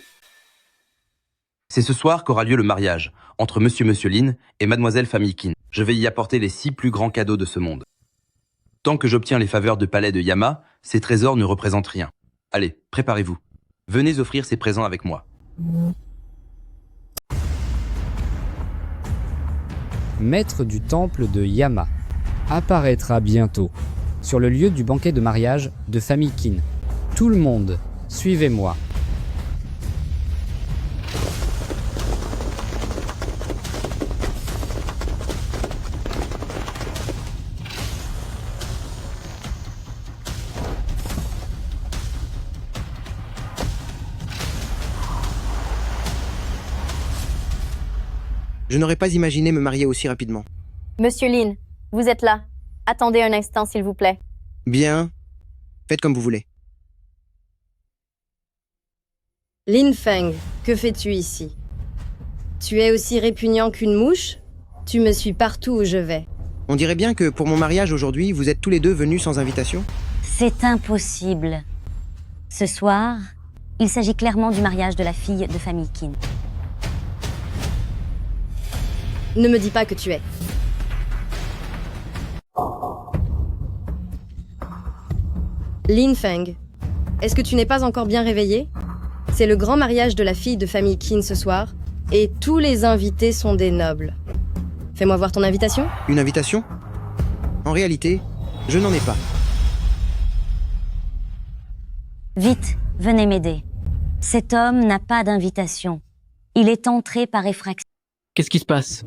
C'est ce soir qu'aura lieu le mariage entre Monsieur Lin et Mademoiselle Famille-Kin. Je vais y apporter les 6 plus grands cadeaux de ce monde. Tant que j'obtiens les faveurs de palais de Yama, ces trésors ne représentent rien. Allez, préparez-vous. Venez offrir ces présents avec moi. Maître du temple de Yama apparaîtra bientôt sur le lieu du banquet de mariage de famille Qin. Tout le monde, suivez-moi. Je n'aurais pas imaginé me marier aussi rapidement. Monsieur Lin, vous êtes là. Attendez un instant, s'il vous plaît. Bien. Faites comme vous voulez. Lin Feng, que fais-tu ici? Tu es aussi répugnant qu'une mouche? Tu me suis partout où je vais. On dirait bien que pour mon mariage aujourd'hui, vous êtes tous les deux venus sans invitation? C'est impossible. Ce soir, il s'agit clairement du mariage de la fille de famille Qin. Ne me dis pas que tu es. Lin Feng, est-ce que tu n'es pas encore bien réveillé? C'est le grand mariage de la fille de famille Qin ce soir, et tous les invités sont des nobles. Fais-moi voir ton invitation. Une invitation? En réalité, je n'en ai pas. Vite, venez m'aider. Cet homme n'a pas d'invitation. Il est entré par effraction. Qu'est-ce qui se passe?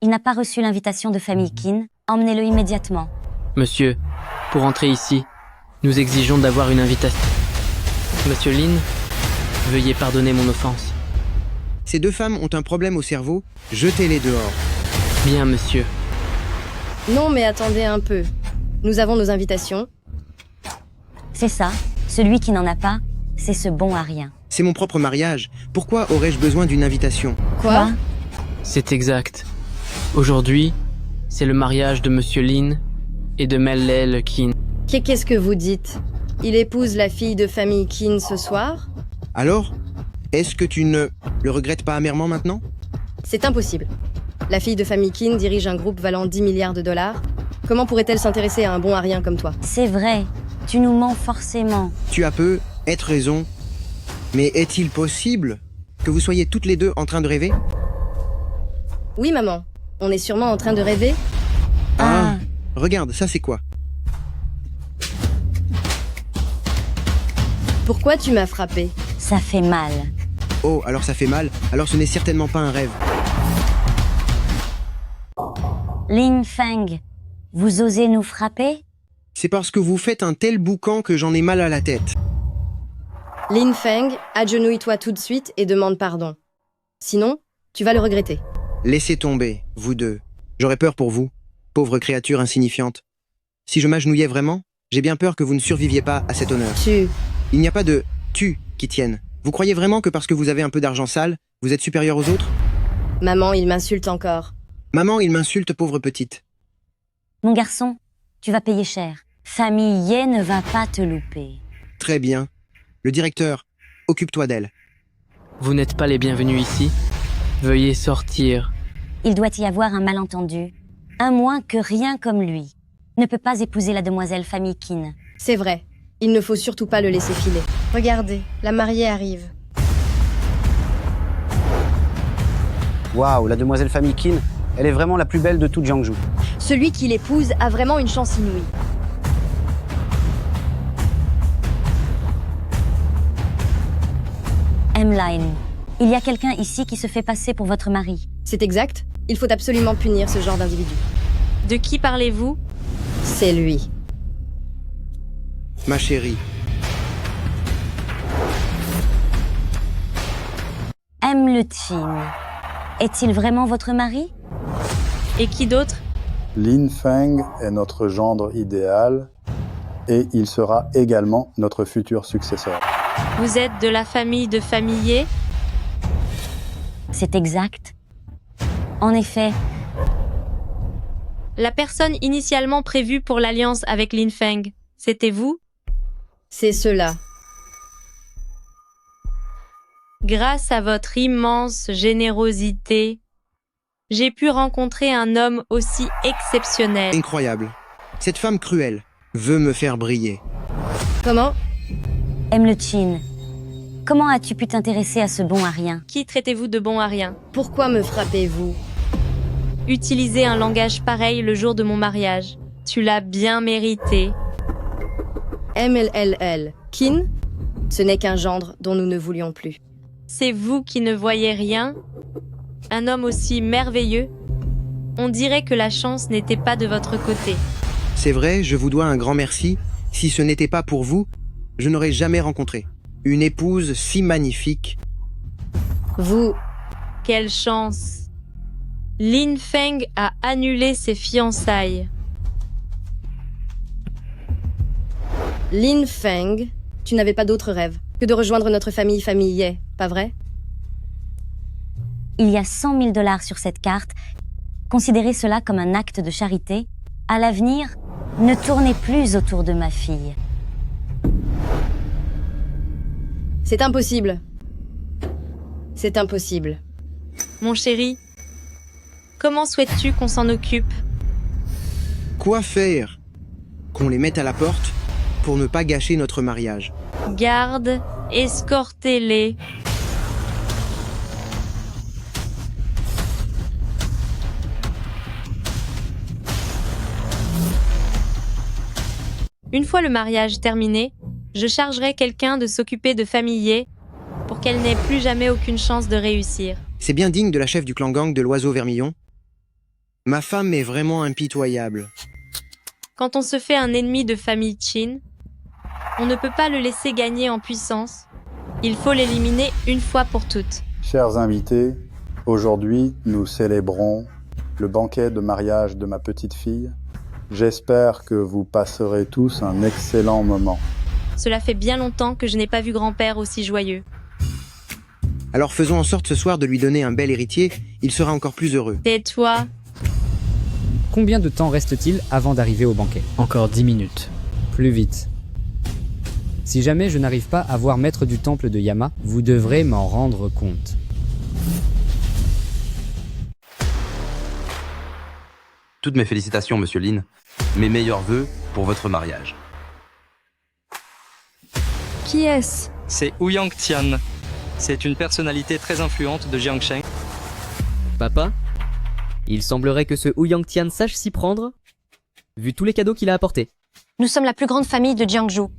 Il n'a pas reçu l'invitation de famille Qin. Emmenez-le immédiatement. Monsieur, pour entrer ici, nous exigeons d'avoir une invitation. Monsieur Lin, veuillez pardonner mon offense. Ces 2 femmes ont un problème au cerveau, jetez-les dehors. Bien, monsieur. Non, mais attendez un peu. Nous avons nos invitations. C'est ça. Celui qui n'en a pas, c'est ce bon à rien. C'est mon propre mariage. Pourquoi aurais-je besoin d'une invitation? Quoi? C'est exact. Aujourd'hui, c'est le mariage de Monsieur Lin et de Mel Qin. Qu'est-ce que vous dites? Il épouse la fille de famille Qin ce soir? Alors, est-ce que tu ne le regrettes pas amèrement maintenant? C'est impossible. La fille de famille Qin dirige un groupe valant 10 milliards de dollars. Comment pourrait-elle s'intéresser à un bon à rien comme toi? C'est vrai. Tu nous mens forcément. Tu as peu être raison. Mais est-il possible que vous soyez toutes les deux en train de rêver? Oui, maman. On est sûrement en train de rêver. Ah, regarde, ça c'est quoi? Pourquoi tu m'as frappé? Ça fait mal. Oh, alors ça fait mal, alors ce n'est certainement pas un rêve. Lin Feng, vous osez nous frapper? C'est parce que vous faites un tel boucan que j'en ai mal à la tête. Lin Feng, agenouille-toi tout de suite et demande pardon. Sinon, tu vas le regretter. Laissez tomber, vous deux. J'aurais peur pour vous, pauvre créature insignifiante. Si je m'agenouillais vraiment, j'ai bien peur que vous ne surviviez pas à cet honneur. Il n'y a pas de « tu » qui tienne. Vous croyez vraiment que parce que vous avez un peu d'argent sale, vous êtes supérieur aux autres? Maman, il m'insulte encore. Maman, il m'insulte, pauvre petite. Mon garçon, tu vas payer cher. Famille Ye ne va pas te louper. Très bien. Le directeur, occupe-toi d'elle. Vous n'êtes pas les bienvenus ici. Veuillez sortir. Il doit y avoir un malentendu. À moins que rien comme lui ne peut pas épouser la demoiselle Famille Qin. C'est vrai. Il ne faut surtout pas le laisser filer. Regardez, la mariée arrive. Waouh, la demoiselle Famille Qin, elle est vraiment la plus belle de toute Jiangsu. Celui qui l'épouse a vraiment une chance inouïe. M-Line, il y a quelqu'un ici qui se fait passer pour votre mari. C'est exact. Il faut absolument punir ce genre d'individu. De qui parlez-vous? C'est lui. Ma chérie. M. Le Qin, est-il vraiment votre mari? Et qui d'autre? Lin Feng est notre gendre idéal et il sera également notre futur successeur. Vous êtes de la famille de Famille Ye? C'est exact. En effet, La personne initialement prévue pour l'alliance avec Lin Feng, c'était vous? C'est cela. Grâce à votre immense générosité, j'ai pu rencontrer un homme aussi exceptionnel. Incroyable. Cette femme cruelle veut me faire briller. Comment? M. Le Qin, comment as-tu pu t'intéresser à ce bon à rien? Qui traitez-vous de bon à rien? Pourquoi me frappez-vous? Utiliser un langage pareil le jour de mon mariage. Tu l'as bien mérité. MLLL. Qin? Ce n'est qu'un gendre dont nous ne voulions plus. C'est vous qui ne voyez rien? Un homme aussi merveilleux? On dirait que la chance n'était pas de votre côté. C'est vrai, je vous dois un grand merci. Si ce n'était pas pour vous, je n'aurais jamais rencontré une épouse si magnifique. Vous... Quelle chance! Lin Feng a annulé ses fiançailles. Lin Feng, tu n'avais pas d'autre rêve que de rejoindre notre famille Ye, pas vrai? Il y a 100 000 $ sur cette carte. Considérez cela comme un acte de charité. À l'avenir, ne tournez plus autour de ma fille. C'est impossible. C'est impossible. Mon chéri, comment souhaites-tu qu'on s'en occupe? Quoi faire? Qu'on les mette à la porte pour ne pas gâcher notre mariage. Garde, escortez-les. Une fois le mariage terminé, je chargerai quelqu'un de s'occuper de Famille Ye pour qu'elle n'ait plus jamais aucune chance de réussir. C'est bien digne de la chef du clan gang de l'Oiseau Vermillon. Ma femme est vraiment impitoyable. Quand on se fait un ennemi de Famille Qin, on ne peut pas le laisser gagner en puissance. Il faut l'éliminer une fois pour toutes. Chers invités, aujourd'hui nous célébrons le banquet de mariage de ma petite fille. J'espère que vous passerez tous un excellent moment. Cela fait bien longtemps que je n'ai pas vu grand-père aussi joyeux. Alors faisons en sorte ce soir de lui donner un bel héritier, il sera encore plus heureux. Tais-toi. Combien de temps reste-t-il avant d'arriver au banquet? Encore 10 minutes. Plus vite. Si jamais je n'arrive pas à voir maître du temple de Yama, vous devrez m'en rendre compte. Toutes mes félicitations, monsieur Lin. Mes meilleurs vœux pour votre mariage. Qui est-ce? C'est Ouyang Tian. C'est une personnalité très influente de Jiangsheng. Papa, Il semblerait que ce Hu Yangtian sache s'y prendre, vu tous les cadeaux qu'il a apportés. Nous sommes la plus grande famille de Jiangzhou.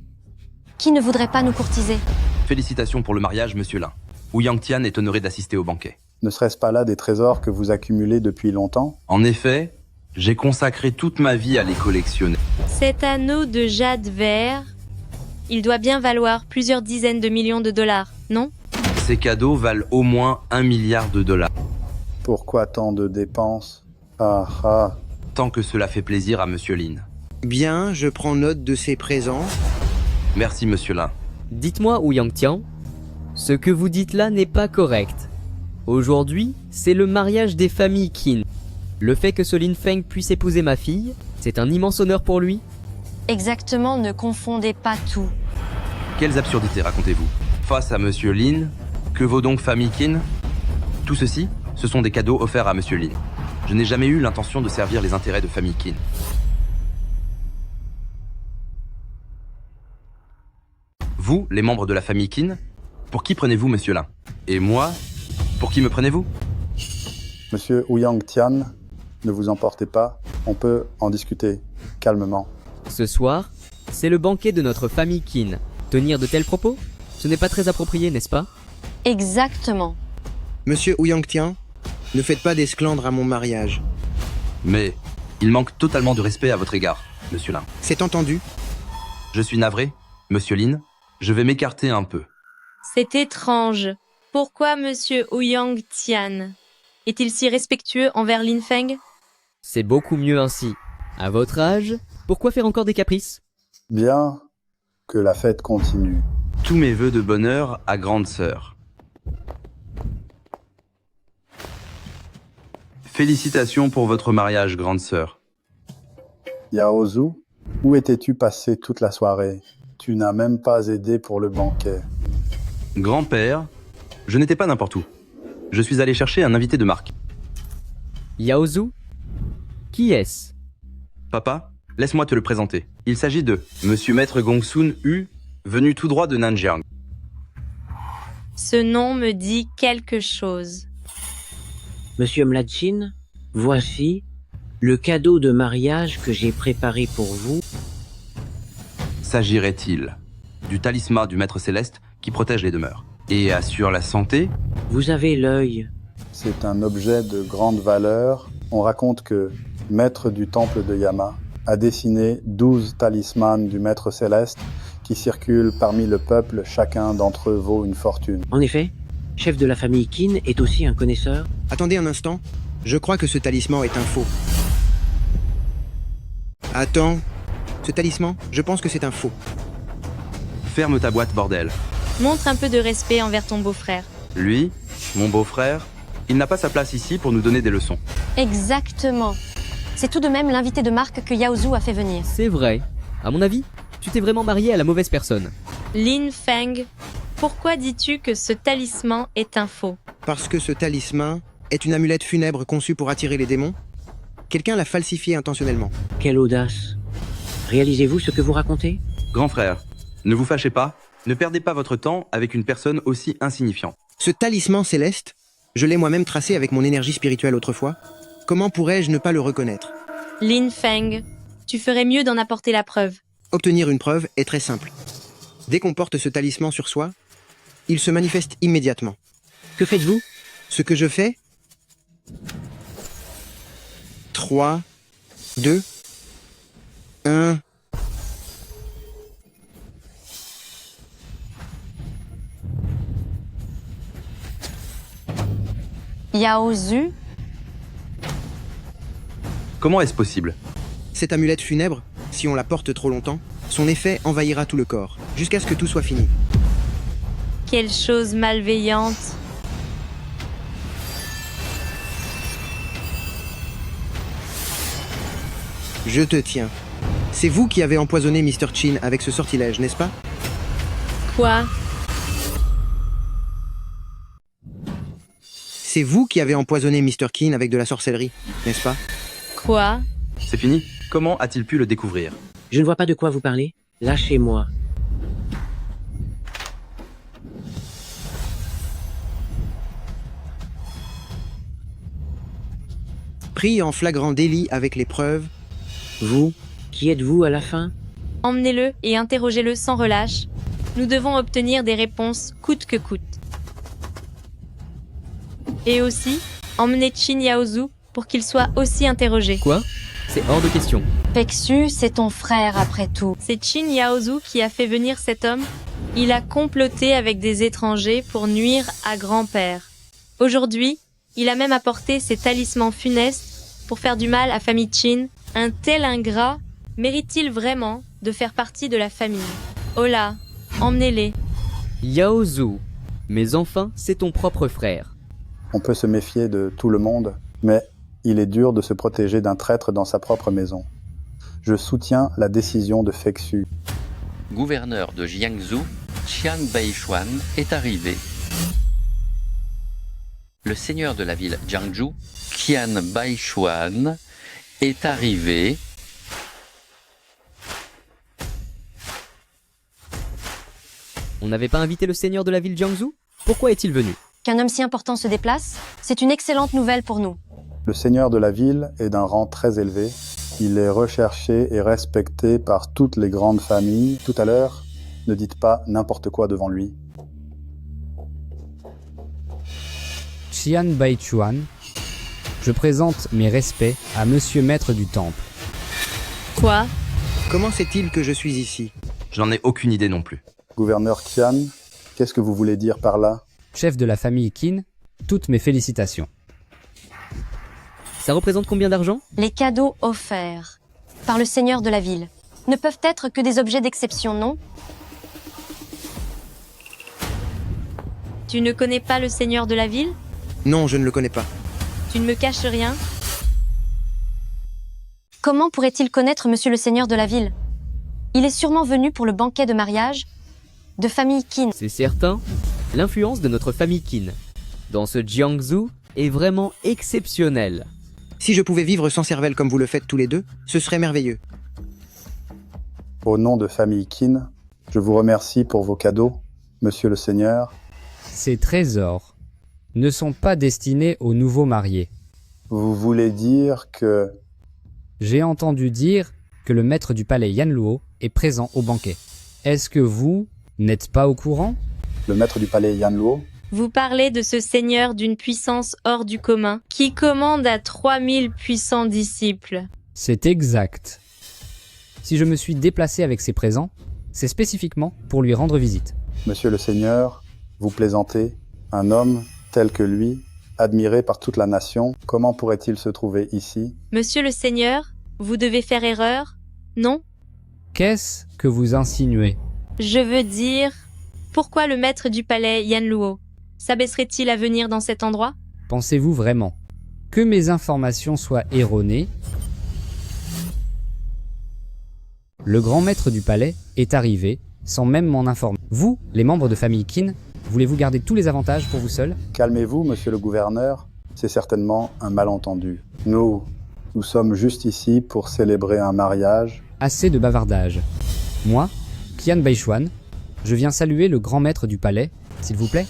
Qui ne voudrait pas nous courtiser? Félicitations pour le mariage, monsieur Lin. Hu Yangtian est honoré d'assister au banquet. Ne serait-ce pas là des trésors que vous accumulez depuis longtemps? En effet, j'ai consacré toute ma vie à les collectionner. Cet anneau de jade vert, il doit bien valoir plusieurs dizaines de millions de dollars, non? Ces cadeaux valent au moins 1 milliard de dollars. Pourquoi tant de dépenses? Ah ah. Tant que cela fait plaisir à monsieur Lin. Bien, je prends note de ces présents. Merci, monsieur Lin. Dites-moi, Hu Yangtian, ce que vous dites là n'est pas correct. Aujourd'hui, c'est le mariage des familles Qin. Le fait que ce Lin Feng puisse épouser ma fille, c'est un immense honneur pour lui. Exactement, ne confondez pas tout. Quelles absurdités racontez-vous? Face à monsieur Lin, que vaut donc famille Qin? Tout ceci, ce sont des cadeaux offerts à monsieur Lin. Je n'ai jamais eu l'intention de servir les intérêts de famille Qin. Vous, les membres de la famille Qin, pour qui prenez-vous monsieur Lin? Et moi, pour qui me prenez-vous? Monsieur Hu Yangtian, ne vous emportez pas, on peut en discuter calmement. Ce soir, c'est le banquet de notre famille Qin. Tenir de tels propos, ce n'est pas très approprié, n'est-ce pas? Exactement. Monsieur Hu Yangtian, ne faites pas d'esclandre à mon mariage. Mais il manque totalement de respect à votre égard, monsieur Lin. C'est entendu. Je suis navré, monsieur Lin. Je vais m'écarter un peu. C'est étrange. Pourquoi monsieur Hu Yangtian est-il si respectueux envers Lin Feng? C'est beaucoup mieux ainsi. À votre âge, pourquoi faire encore des caprices? Bien, que la fête continue. Tous mes vœux de bonheur à grande sœur. Félicitations pour votre mariage, grande sœur. Yaozu, où étais-tu passé toute la soirée? Tu n'as même pas aidé pour le banquet. Grand-père, je n'étais pas n'importe où. Je suis allé chercher un invité de marque. Yaozu? Qui est-ce? Papa, laisse-moi te le présenter. Il s'agit de Monsieur Maître Gongsun Hu, venu tout droit de Nanjiang. Ce nom me dit quelque chose. Monsieur Mlachin, voici le cadeau de mariage que j'ai préparé pour vous. S'agirait-il du talisman du Maître Céleste qui protège les demeures et assure la santé? Vous avez l'œil. C'est un objet de grande valeur. On raconte que Maître du Temple de Yama a dessiné 12 talismans du Maître Céleste qui circulent parmi le peuple. Chacun d'entre eux vaut une fortune. En effet, chef de la famille Qin est aussi un connaisseur. Attendez un instant, je crois que ce talisman est un faux. Attends, ce talisman, je pense que c'est un faux. Ferme ta boîte, bordel. Montre un peu de respect envers ton beau-frère. Lui, mon beau-frère, il n'a pas sa place ici pour nous donner des leçons. Exactement. C'est tout de même l'invité de marque que Yaozu a fait venir. C'est vrai. À mon avis, tu t'es vraiment marié à la mauvaise personne. Lin Feng, pourquoi dis-tu que ce talisman est un faux? Parce que ce talisman est une amulette funèbre conçue pour attirer les démons. Quelqu'un l'a falsifié intentionnellement. Quelle audace. Réalisez-vous ce que vous racontez? Grand frère, ne vous fâchez pas, ne perdez pas votre temps avec une personne aussi insignifiante. Ce talisman céleste, je l'ai moi-même tracé avec mon énergie spirituelle autrefois. Comment pourrais-je ne pas le reconnaître? Lin Feng, tu ferais mieux d'en apporter la preuve. Obtenir une preuve est très simple. Dès qu'on porte ce talisman sur soi, il se manifeste immédiatement. Que faites-vous? Ce que je fais... 3, 2, 1... Yaozu? Comment est-ce possible? Cette amulette funèbre, si on la porte trop longtemps, son effet envahira tout le corps, jusqu'à ce que tout soit fini. Quelle chose malveillante. Je te tiens. C'est vous qui avez empoisonné Mr. Chin avec ce sortilège, n'est-ce pas? Quoi? C'est vous qui avez empoisonné Mr. Qin avec de la sorcellerie, n'est-ce pas? Quoi? C'est fini? Comment a-t-il pu le découvrir? Je ne vois pas de quoi vous parlez. Lâchez-moi. pris en flagrant délit avec les preuves. Vous, qui êtes-vous à la fin? Emmenez-le et interrogez-le sans relâche. Nous devons obtenir des réponses coûte que coûte. Et aussi, emmenez Qin Yaozu pour qu'il soit aussi interrogé. Quoi? C'est hors de question. Pexu, c'est ton frère après tout. C'est Qin Yaozu qui a fait venir cet homme. Il a comploté avec des étrangers pour nuire à grand-père. Aujourd'hui, il a même apporté ses talismans funestes pour faire du mal à famille Qin. Un tel ingrat mérite-t-il vraiment de faire partie de la famille? Oh là, emmenez-les. Yaozu. Mais enfin, c'est ton propre frère. On peut se méfier de tout le monde, mais il est dur de se protéger d'un traître dans sa propre maison. Je soutiens la décision de Fexu. Gouverneur de Jiangsu, Qian Baishuan est arrivé. Le seigneur de la ville Jiangsu, Qian Baishuan, est arrivé. On n'avait pas invité le seigneur de la ville Jiangsu? Pourquoi est-il venu? Qu'un homme si important se déplace, c'est une excellente nouvelle pour nous. Le seigneur de la ville est d'un rang très élevé. Il est recherché et respecté par toutes les grandes familles. Tout à l'heure, ne dites pas n'importe quoi devant lui. Qian Baichuan, je présente mes respects à Monsieur Maître du Temple. Quoi? Comment sait-il que je suis ici? J'en ai aucune idée non plus. Gouverneur Qian, qu'est-ce que vous voulez dire par là? Chef de la famille Qin, toutes mes félicitations. Ça représente combien d'argent? Les cadeaux offerts par le seigneur de la ville ne peuvent être que des objets d'exception, non? Tu ne connais pas le seigneur de la ville? Non, je ne le connais pas. Tu ne me caches rien? Comment pourrait-il connaître monsieur le seigneur de la ville? Il est sûrement venu pour le banquet de mariage de famille Qin. C'est certain, l'influence de notre famille Qin dans ce Jiangsu est vraiment exceptionnelle. Si je pouvais vivre sans cervelle comme vous le faites tous les deux, ce serait merveilleux. Au nom de famille Qin, je vous remercie pour vos cadeaux, monsieur le seigneur. Ces trésors ne sont pas destinés aux nouveaux mariés. Vous voulez dire que... J'ai entendu dire que le maître du palais Yanluo est présent au banquet. Est-ce que vous n'êtes pas au courant? Le maître du palais Yanluo? Vous parlez de ce seigneur d'une puissance hors du commun, qui commande à 3000 puissants disciples. C'est exact. Si je me suis déplacé avec ces présents, c'est spécifiquement pour lui rendre visite. Monsieur le Seigneur, vous plaisantez, un homme tel que lui, admiré par toute la nation, comment pourrait-il se trouver ici? Monsieur le Seigneur, vous devez faire erreur, non? Qu'est-ce que vous insinuez? Je veux dire, pourquoi le maître du palais Yanluo s'abaisserait-il à venir dans cet endroit? Pensez-vous vraiment que mes informations soient erronées? Le grand maître du palais est arrivé sans même m'en informer. Vous, les membres de famille Qin, voulez-vous garder tous les avantages pour vous seuls? Calmez-vous, monsieur le gouverneur, c'est certainement un malentendu. Nous sommes juste ici pour célébrer un mariage. Assez de bavardage. Moi, Qian Baishuan, je viens saluer le grand maître du palais, s'il vous plaît.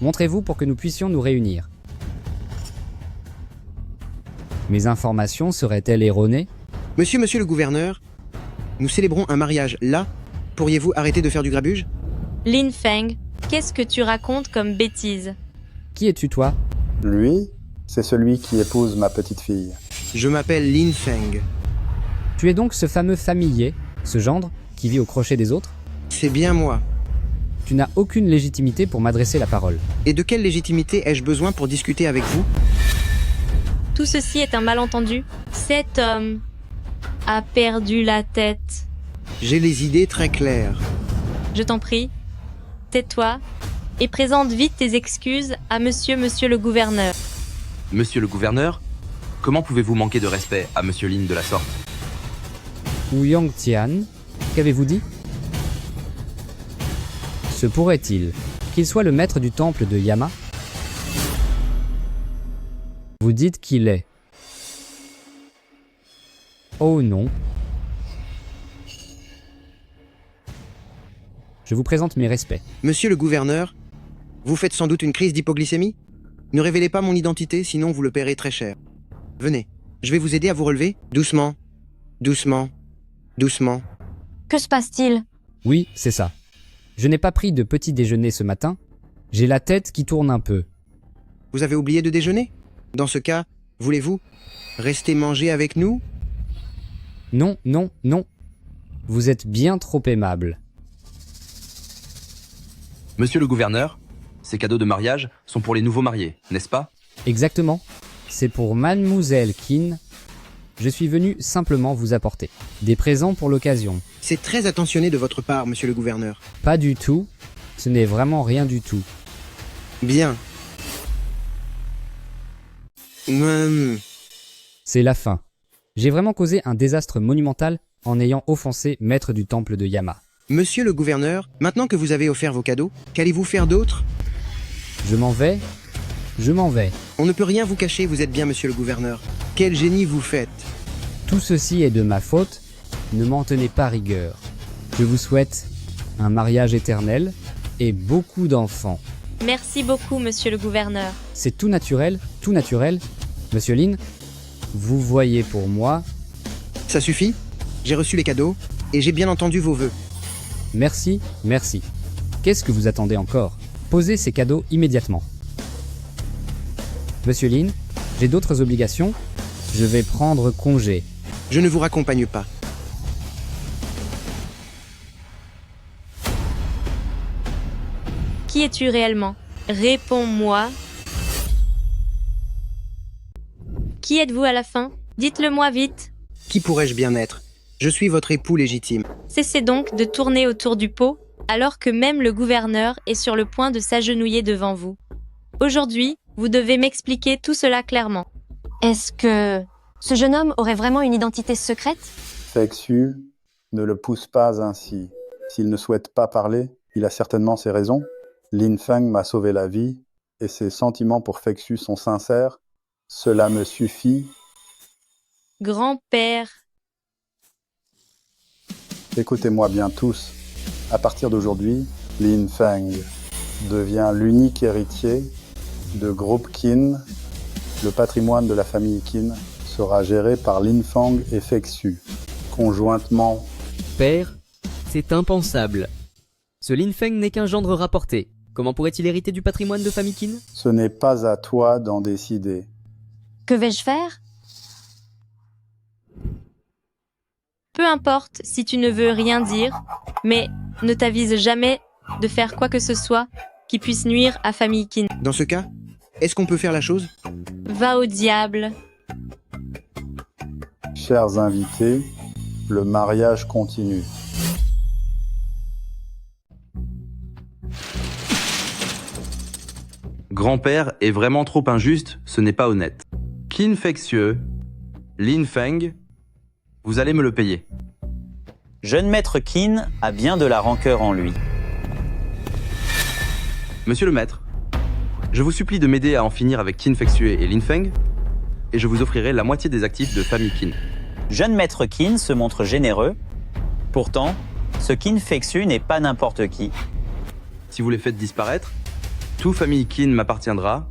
Montrez-vous pour que nous puissions nous réunir. Mes informations seraient-elles erronées? Monsieur le gouverneur, nous célébrons un mariage là. Pourriez-vous arrêter de faire du grabuge? Lin Feng, qu'est-ce que tu racontes comme bêtise? Qui es-tu, toi? Lui, c'est celui qui épouse ma petite fille. Je m'appelle Lin Feng. Tu es donc ce fameux familier, ce gendre, qui vit au crochet des autres? C'est bien moi. Tu n'as aucune légitimité pour m'adresser la parole. Et de quelle légitimité ai-je besoin pour discuter avec vous? Tout ceci est un malentendu. Cet homme a perdu la tête. J'ai les idées très claires. Je t'en prie, tais-toi et présente vite tes excuses à monsieur le gouverneur. Monsieur le gouverneur, comment pouvez-vous manquer de respect à monsieur Lin de la sorte? Ou Yang Tian, qu'avez-vous dit? Se pourrait-il qu'il soit le maître du temple de Yama? Vous dites qu'il est. Oh non. Je vous présente mes respects. Monsieur le gouverneur, vous faites sans doute une crise d'hypoglycémie? Ne révélez pas mon identité, sinon vous le paierez très cher. Venez. Je vais vous aider à vous relever. Doucement, doucement, doucement. Que se passe-t-il? Oui, c'est ça. Je n'ai pas pris de petit déjeuner ce matin. J'ai la tête qui tourne un peu. Vous avez oublié de déjeuner? Dans ce cas, voulez-vous rester manger avec nous? Non, non, non. Vous êtes bien trop aimable. Monsieur le gouverneur, ces cadeaux de mariage sont pour les nouveaux mariés, n'est-ce pas? Exactement. C'est pour Mademoiselle Keane. Je suis venu simplement vous apporter des présents pour l'occasion. C'est très attentionné de votre part, monsieur le gouverneur. Pas du tout. Ce n'est vraiment rien du tout. Bien. C'est la fin. J'ai vraiment causé un désastre monumental en ayant offensé maître du temple de Yama. Monsieur le gouverneur, maintenant que vous avez offert vos cadeaux, qu'allez-vous faire d'autre? Je m'en vais. Je m'en vais. On ne peut rien vous cacher, vous êtes bien, monsieur le gouverneur. Quel génie vous faites! Tout ceci est de ma faute. Ne m'en tenez pas rigueur. Je vous souhaite un mariage éternel et beaucoup d'enfants. Merci beaucoup, monsieur le gouverneur. C'est tout naturel, tout naturel. Monsieur Lin, vous voyez pour moi... Ça suffit? J'ai reçu les cadeaux et j'ai bien entendu vos vœux. Merci, merci. Qu'est-ce que vous attendez encore? Posez ces cadeaux immédiatement. Monsieur Lin, j'ai d'autres obligations. Je vais prendre congé. Je ne vous raccompagne pas. Qui es-tu réellement? Réponds-moi. Qui êtes-vous à la fin? Dites-le-moi vite. Qui pourrais-je bien être? Je suis votre époux légitime. Cessez donc de tourner autour du pot, alors que même le gouverneur est sur le point de s'agenouiller devant vous. Aujourd'hui, vous devez m'expliquer tout cela clairement. Est-ce que ce jeune homme aurait vraiment une identité secrète? Feksu ne le pousse pas ainsi. S'il ne souhaite pas parler, il a certainement ses raisons. Lin Feng m'a sauvé la vie et ses sentiments pour Feksu sont sincères. Cela me suffit. Grand-père. Écoutez-moi bien tous. À partir d'aujourd'hui, Lin Feng devient l'unique héritier de groupe Qin. Le patrimoine de la famille Qin sera géré par Lin Feng et Feksu, conjointement. Père, c'est impensable. Ce Lin Feng n'est qu'un gendre rapporté. Comment pourrait-il hériter du patrimoine de famille Qin? Ce n'est pas à toi d'en décider. Que vais-je faire? Peu importe si tu ne veux rien dire, mais ne t'avise jamais de faire quoi que ce soit qui puisse nuire à famille Qin. Dans ce cas, est-ce qu'on peut faire la chose? Va au diable. Chers invités, le mariage continue. Grand-père est vraiment trop injuste, ce n'est pas honnête. Qin Feksu, Lin Feng, vous allez me le payer. Jeune maître Qin a bien de la rancœur en lui. Monsieur le maître, je vous supplie de m'aider à en finir avec Qin Feksu et Lin Feng, et je vous offrirai la moitié des actifs de famille Qin. Jeune maître Qin se montre généreux. Pourtant, ce Qin Feksu n'est pas n'importe qui. Si vous les faites disparaître, tout famille Qin m'appartiendra,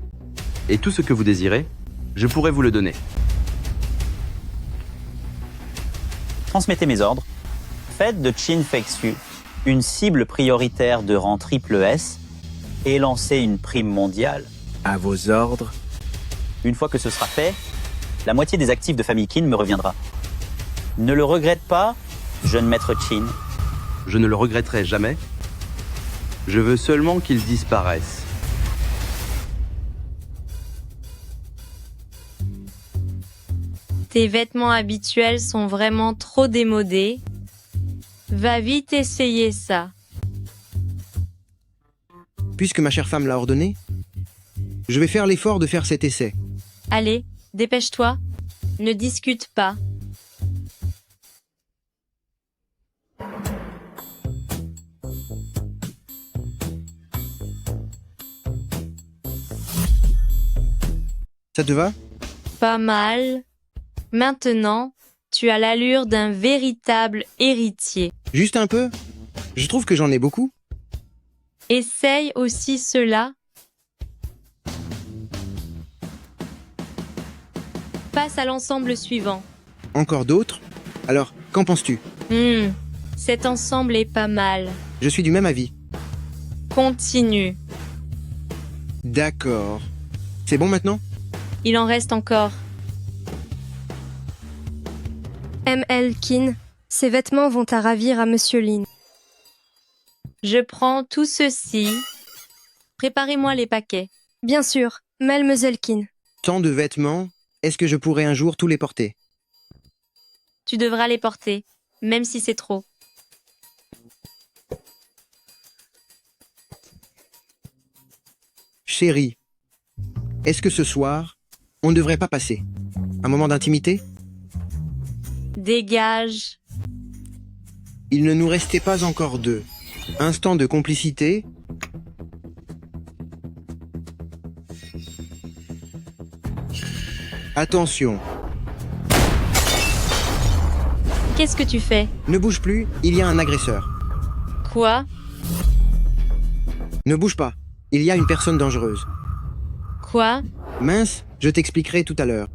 et tout ce que vous désirez, je pourrai vous le donner. Transmettez mes ordres. Faites de Qin Feksu une cible prioritaire de rang triple S et lancez une prime mondiale. À vos ordres. Une fois que ce sera fait, la moitié des actifs de famille Qin me reviendra. Ne le regrette pas, jeune maître Qin. Je ne le regretterai jamais. Je veux seulement qu'il disparaisse. Tes vêtements habituels sont vraiment trop démodés. Va vite essayer ça. Puisque ma chère femme l'a ordonné, je vais faire l'effort de faire cet essai. Allez, dépêche-toi. Ne discute pas. Ça te va? Pas mal. Maintenant, tu as l'allure d'un véritable héritier. Juste un peu? Je trouve que j'en ai beaucoup. Essaye aussi cela. passe à l'ensemble suivant. Encore d'autres? Alors, qu'en penses-tu? Cet ensemble est pas mal. Je suis du même avis. Continue. D'accord. C'est bon maintenant? Il en reste encore. M.L. Kin, ces vêtements vont à ravir à Monsieur Lin. Je prends tout ceci. Préparez-moi les paquets. Bien sûr, Mademoiselle Kin. Tant de vêtements, est-ce que je pourrais un jour tous les porter? Tu devras les porter, même si c'est trop. Chérie, est-ce que ce soir, on ne devrait pas passer un moment d'intimité? Dégage. Il ne nous restait pas encore 2. Instant de complicité. Attention, Qu'est-ce que tu fais? ne bouge plus, il y a un agresseur. Quoi? Ne bouge pas, il y a une personne dangereuse. Quoi? Mince, je t'expliquerai tout à l'heure.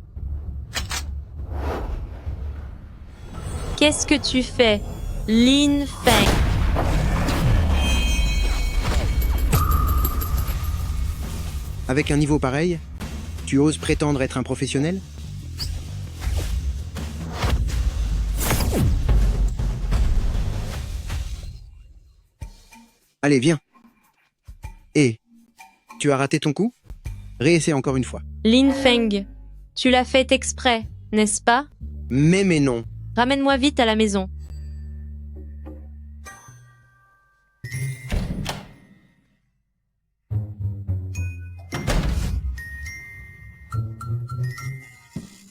Qu'est-ce que tu fais? Lin Feng. Avec un niveau pareil, tu oses prétendre être un professionnel? Allez, viens. Et tu as raté ton coup? Réessaie encore une fois. Lin Feng, tu l'as fait exprès, n'est-ce pas? Mais non. Ramène-moi vite à la maison.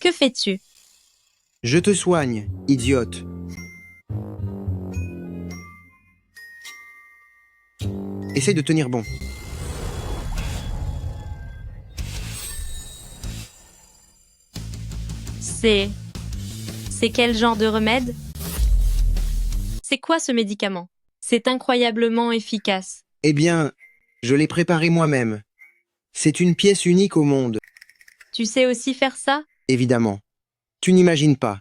Que fais-tu? Je te soigne, idiote. Essaye de tenir bon. C'est quel genre de remède? C'est quoi ce médicament? C'est incroyablement efficace. Eh bien, je l'ai préparé moi-même. C'est une pièce unique au monde, Tu sais aussi faire ça? évidemment. Tu n'imagines pas.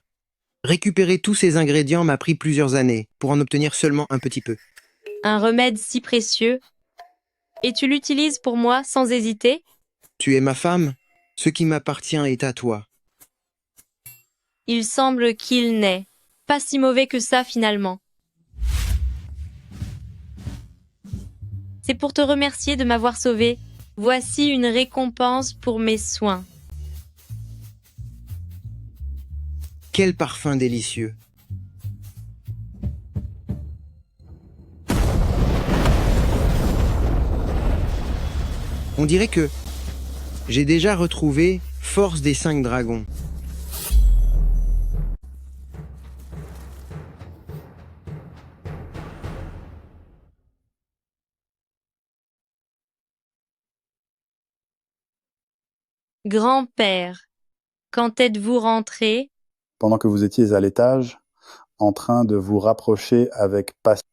Récupérer tous ces ingrédients m'a pris plusieurs années pour en obtenir seulement un petit peu. Un remède si précieux. Et tu l'utilises pour moi sans hésiter? Tu es ma femme, ce qui m'appartient est à toi. Il semble qu'il n'est pas si mauvais que ça finalement. C'est pour te remercier de m'avoir sauvé. Voici une récompense pour mes soins. Quel parfum délicieux. On dirait que j'ai déjà retrouvé Force des 5 dragons. Grand-père, quand êtes-vous rentré? Pendant que vous étiez à l'étage, en train de vous rapprocher avec passion.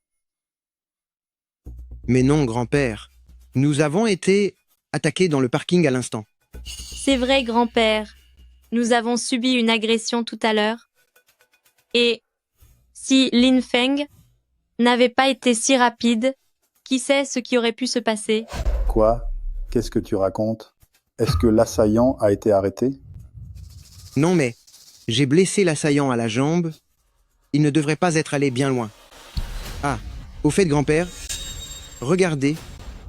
Mais non, grand-père. Nous avons été attaqués dans le parking à l'instant. C'est vrai, grand-père. Nous avons subi une agression tout à l'heure. Et si Lin Feng n'avait pas été si rapide, qui sait ce qui aurait pu se passer? Quoi? Qu'est-ce que tu racontes? Est-ce que l'assaillant a été arrêté? Non, mais j'ai blessé l'assaillant à la jambe. Il ne devrait pas être allé bien loin. Ah, au fait, grand-père, regardez,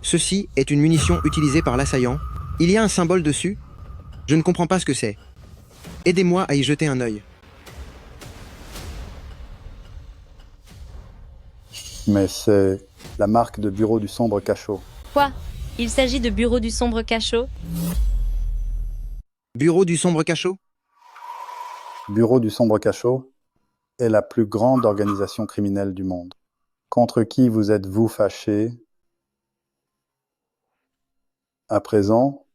ceci est une munition utilisée par l'assaillant. Il y a un symbole dessus. Je ne comprends pas ce que c'est. Aidez-moi à y jeter un œil. Mais c'est la marque de bureau du sombre cachot. Quoi? Il s'agit de bureau du sombre cachot? Bureau du sombre cachot? Bureau du sombre cachot est la plus grande organisation criminelle du monde. Contre qui vous êtes-vous fâché? À présent,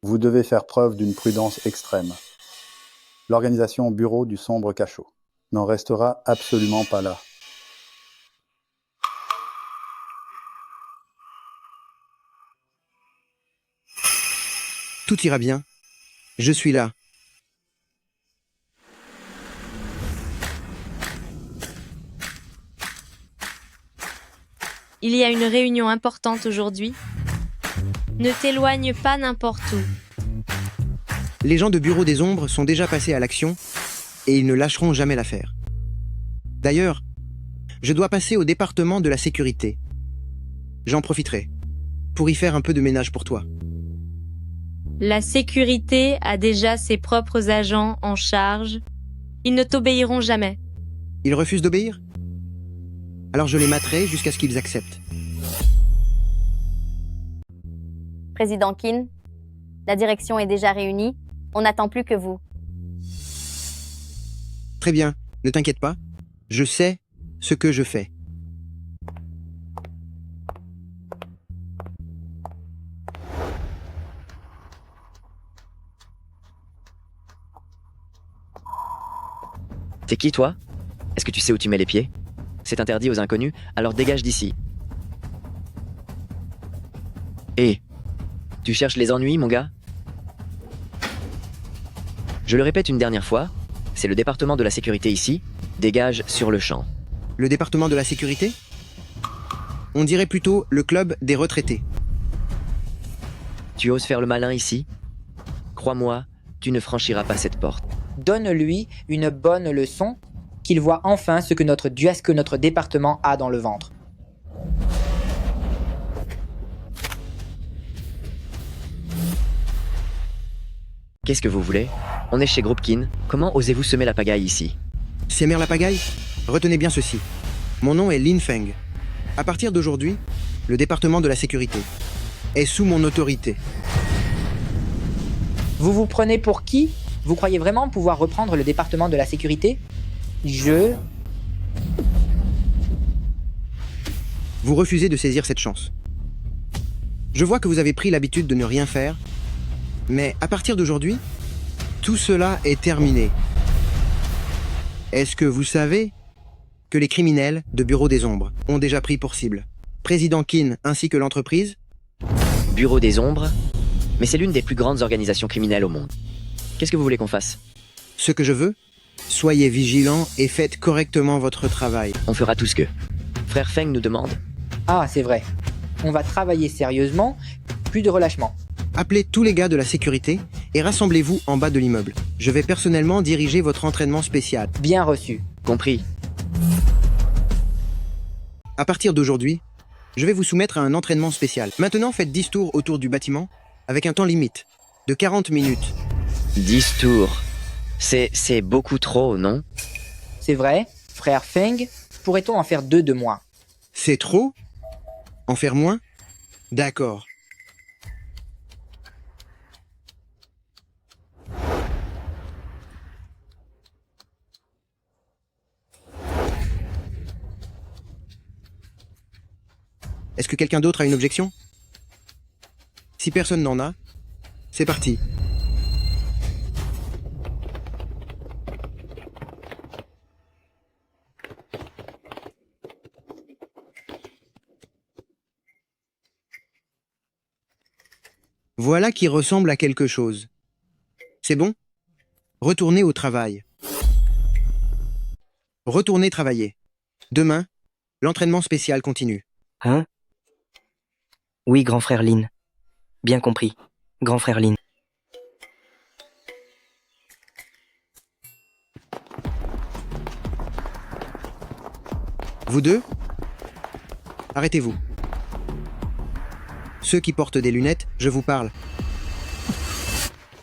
vous devez faire preuve d'une prudence extrême. L'organisation Bureau du sombre cachot n'en restera absolument pas là. Tout ira bien. Je suis là. il y a une réunion importante aujourd'hui. Ne t'éloigne pas n'importe où. Les gens de Bureau des Ombres sont déjà passés à l'action et ils ne lâcheront jamais l'affaire. D'ailleurs, je dois passer au département de la sécurité. J'en profiterai pour y faire un peu de ménage pour toi. La sécurité a déjà ses propres agents en charge. Ils ne t'obéiront jamais. Ils refusent d'obéir? Alors je les materai jusqu'à ce qu'ils acceptent. Président Keane, la direction est déjà réunie. On n'attend plus que vous. Très bien, ne t'inquiète pas. Je sais ce que je fais. T'es qui, toi? Est-ce que tu sais où tu mets les pieds? C'est interdit aux inconnus, alors dégage d'ici. Hé, tu cherches les ennuis, mon gars? Je le répète une dernière fois, c'est le département de la sécurité ici. Dégage sur le champ. Le département de la sécurité? On dirait plutôt le club des retraités. Tu oses faire le malin ici? Crois-moi, tu ne franchiras pas cette porte. Donne-lui une bonne leçon, qu'il voit enfin ce que notre département a dans le ventre. Qu'est-ce que vous voulez? On est chez Groupe Keane. Comment osez-vous semer la pagaille ici? Semer la pagaille? Retenez bien ceci. Mon nom est Lin Feng. À partir d'aujourd'hui, le département de la sécurité est sous mon autorité. Vous vous prenez pour qui? Vous croyez vraiment pouvoir reprendre le département de la sécurité? Vous refusez de saisir cette chance. Je vois que vous avez pris l'habitude de ne rien faire, mais à partir d'aujourd'hui, tout cela est terminé. Est-ce que vous savez que les criminels de Bureau des Ombres ont déjà pris pour cible Président Keane ainsi que l'entreprise? Bureau des Ombres? Mais c'est l'une des plus grandes organisations criminelles au monde. Qu'est-ce que vous voulez qu'on fasse? Ce que je veux? Soyez vigilants et faites correctement votre travail. On fera tout ce que Frère Feng nous demande. Ah, c'est vrai. On va travailler sérieusement, plus de relâchement. Appelez tous les gars de la sécurité et rassemblez-vous en bas de l'immeuble. Je vais personnellement diriger votre entraînement spécial. Bien reçu. Compris. À partir d'aujourd'hui, je vais vous soumettre à un entraînement spécial. Maintenant, faites 10 tours autour du bâtiment avec un temps limite de 40 minutes. 10 tours. C'est beaucoup trop, non? C'est vrai, frère Feng, pourrait-on en faire 2 de moins? C'est trop? En faire moins? D'accord. Est-ce que quelqu'un d'autre a une objection? Si personne n'en a, c'est parti. Voilà qui ressemble à quelque chose. C'est bon? Retournez au travail. Retournez travailler. Demain, l'entraînement spécial continue. Hein? Oui, grand frère Lin. Bien compris, grand frère Lin. Vous deux? Arrêtez-vous. Ceux qui portent des lunettes, je vous parle.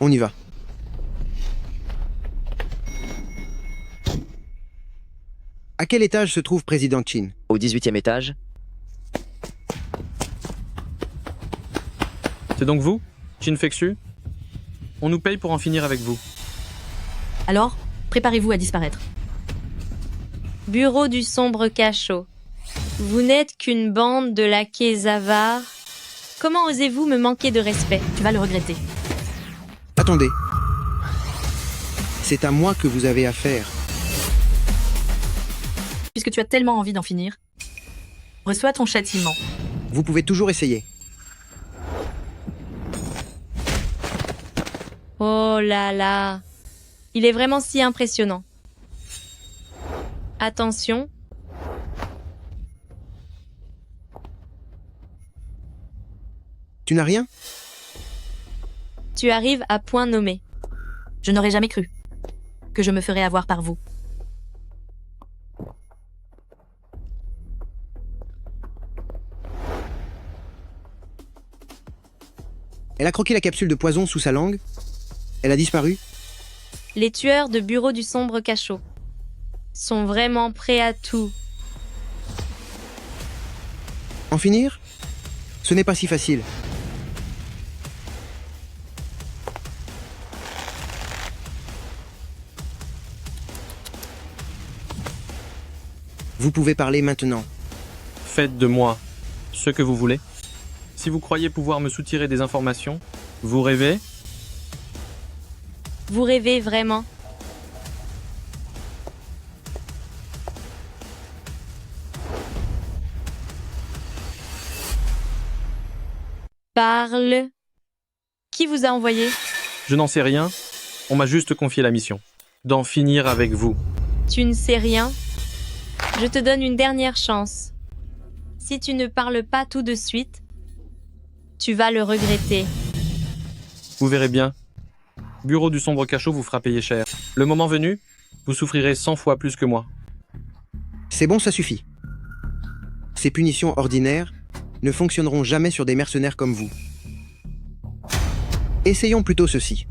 On y va. À quel étage se trouve Président Keane? Au 18e étage. C'est donc vous, Chin Fexu? On nous paye pour en finir avec vous. Alors, préparez-vous à disparaître. Bureau du sombre cachot. Vous n'êtes qu'une bande de laquais avares. Comment osez-vous me manquer de respect? Tu vas le regretter. Attendez. C'est à moi que vous avez affaire. Puisque tu as tellement envie d'en finir, reçois ton châtiment. Vous pouvez toujours essayer. Oh là là. Il est vraiment si impressionnant. Attention. Tu n'as rien? Tu arrives à point nommé. Je n'aurais jamais cru que je me ferais avoir par vous. Elle a croqué la capsule de poison sous sa langue. Elle a disparu. Les tueurs de bureau du sombre cachot sont vraiment prêts à tout. En finir? Ce n'est pas si facile. Vous pouvez parler maintenant. Faites de moi ce que vous voulez. Si vous croyez pouvoir me soutirer des informations, vous rêvez? Vous rêvez vraiment? Parle. Qui vous a envoyé? Je n'en sais rien. On m'a juste confié la mission. D'en finir avec vous. Tu ne sais rien? Je te donne une dernière chance. Si tu ne parles pas tout de suite, tu vas le regretter. Vous verrez bien. Bureau du sombre cachot vous fera payer cher. Le moment venu, vous souffrirez 100 fois plus que moi. C'est bon, ça suffit. Ces punitions ordinaires ne fonctionneront jamais sur des mercenaires comme vous. Essayons plutôt ceci.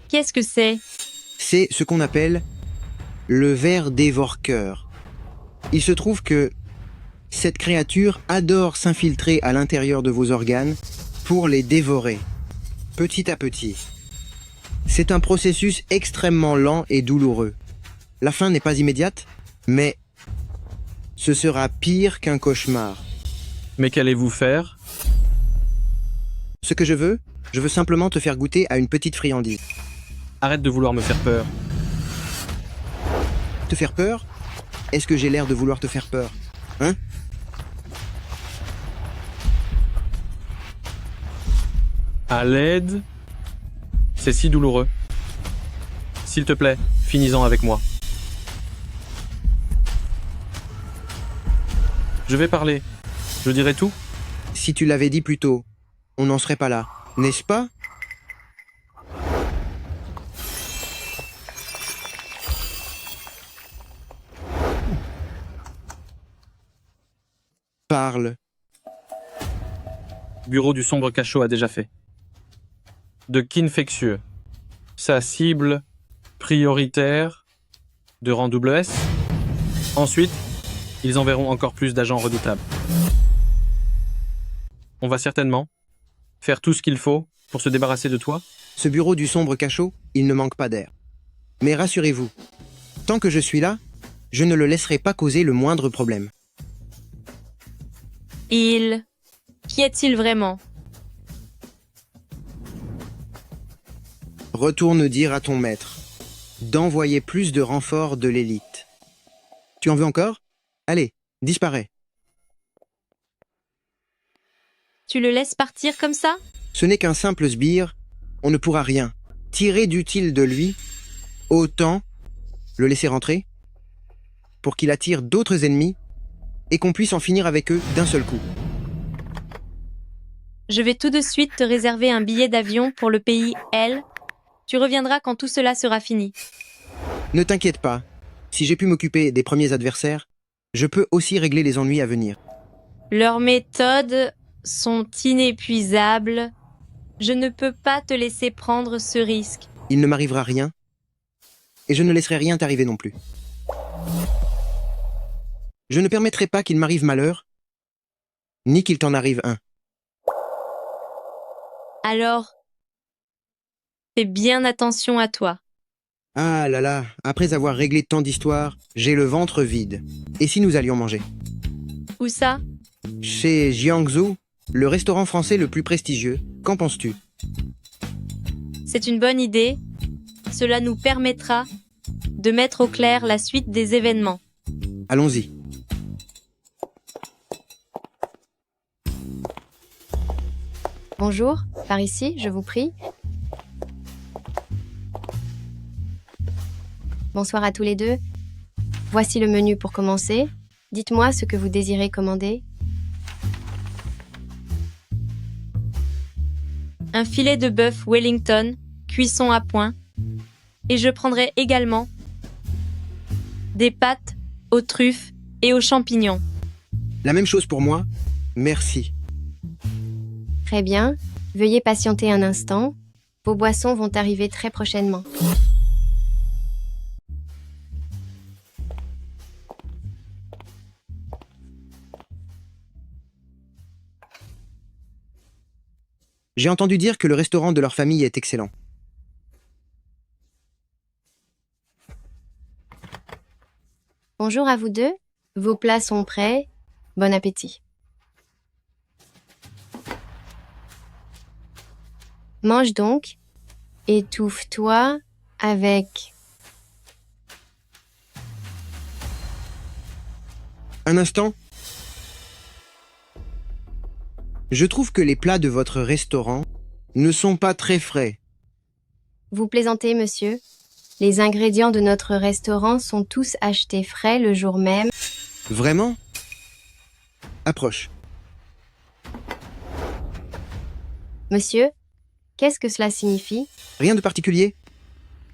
Qu'est-ce que c'est? C'est ce qu'on appelle le ver dévore-cœur. Il se trouve que cette créature adore s'infiltrer à l'intérieur de vos organes pour les dévorer, petit à petit. C'est un processus extrêmement lent et douloureux. La fin n'est pas immédiate, mais ce sera pire qu'un cauchemar. Mais qu'allez-vous faire? Ce que je veux simplement te faire goûter à une petite friandise. Arrête de vouloir me faire peur. Te faire peur? Est-ce que j'ai l'air de vouloir te faire peur? Hein? À l'aide? C'est si douloureux. S'il te plaît, finis-en avec moi. Je vais parler. Je dirai tout. Si tu l'avais dit plus tôt, on n'en serait pas là, n'est-ce pas? Parle. Bureau du sombre cachot a déjà fait. De qu'infectieux. Sa cible prioritaire de rang S. Ensuite, ils enverront encore plus d'agents redoutables. On va certainement faire tout ce qu'il faut pour se débarrasser de toi. Ce bureau du sombre cachot, il ne manque pas d'air. Mais rassurez-vous, tant que je suis là, je ne le laisserai pas causer le moindre problème. Qui est-il vraiment? Retourne dire à ton maître d'envoyer plus de renforts de l'élite. Tu en veux encore? Allez, disparais. Tu le laisses partir comme ça? Ce n'est qu'un simple sbire, on ne pourra rien tirer d'utile de lui, autant le laisser rentrer pour qu'il attire d'autres ennemis et qu'on puisse en finir avec eux d'un seul coup. Je vais tout de suite te réserver un billet d'avion pour le pays L. Tu reviendras quand tout cela sera fini. Ne t'inquiète pas, si j'ai pu m'occuper des premiers adversaires, je peux aussi régler les ennuis à venir. Leurs méthodes sont inépuisables. Je ne peux pas te laisser prendre ce risque. Il ne m'arrivera rien, et je ne laisserai rien t'arriver non plus. Je ne permettrai pas qu'il m'arrive malheur, ni qu'il t'en arrive un. Alors, fais bien attention à toi. Ah là là, après avoir réglé tant d'histoires, j'ai le ventre vide. Et si nous allions manger? Où ça? Chez Jiangsu, le restaurant français le plus prestigieux. Qu'en penses-tu? C'est une bonne idée. Cela nous permettra de mettre au clair la suite des événements. Allons-y. Bonjour, par ici, je vous prie. Bonsoir à tous les deux. Voici le menu pour commencer. Dites-moi ce que vous désirez commander. un filet de bœuf Wellington, cuisson à point, et je prendrai également des pâtes aux truffes et aux champignons. La même chose pour moi. Merci. Très bien. Veuillez patienter un instant. Vos boissons vont arriver très prochainement. J'ai entendu dire que le restaurant de leur famille est excellent. Bonjour à vous deux. Vos plats sont prêts. Bon appétit. Mange donc. Étouffe-toi avec... Un instant. Je trouve que les plats de votre restaurant ne sont pas très frais. Vous plaisantez, monsieur? Les ingrédients de notre restaurant sont tous achetés frais le jour même. Vraiment? Approche. Monsieur, qu'est-ce que cela signifie? Rien de particulier.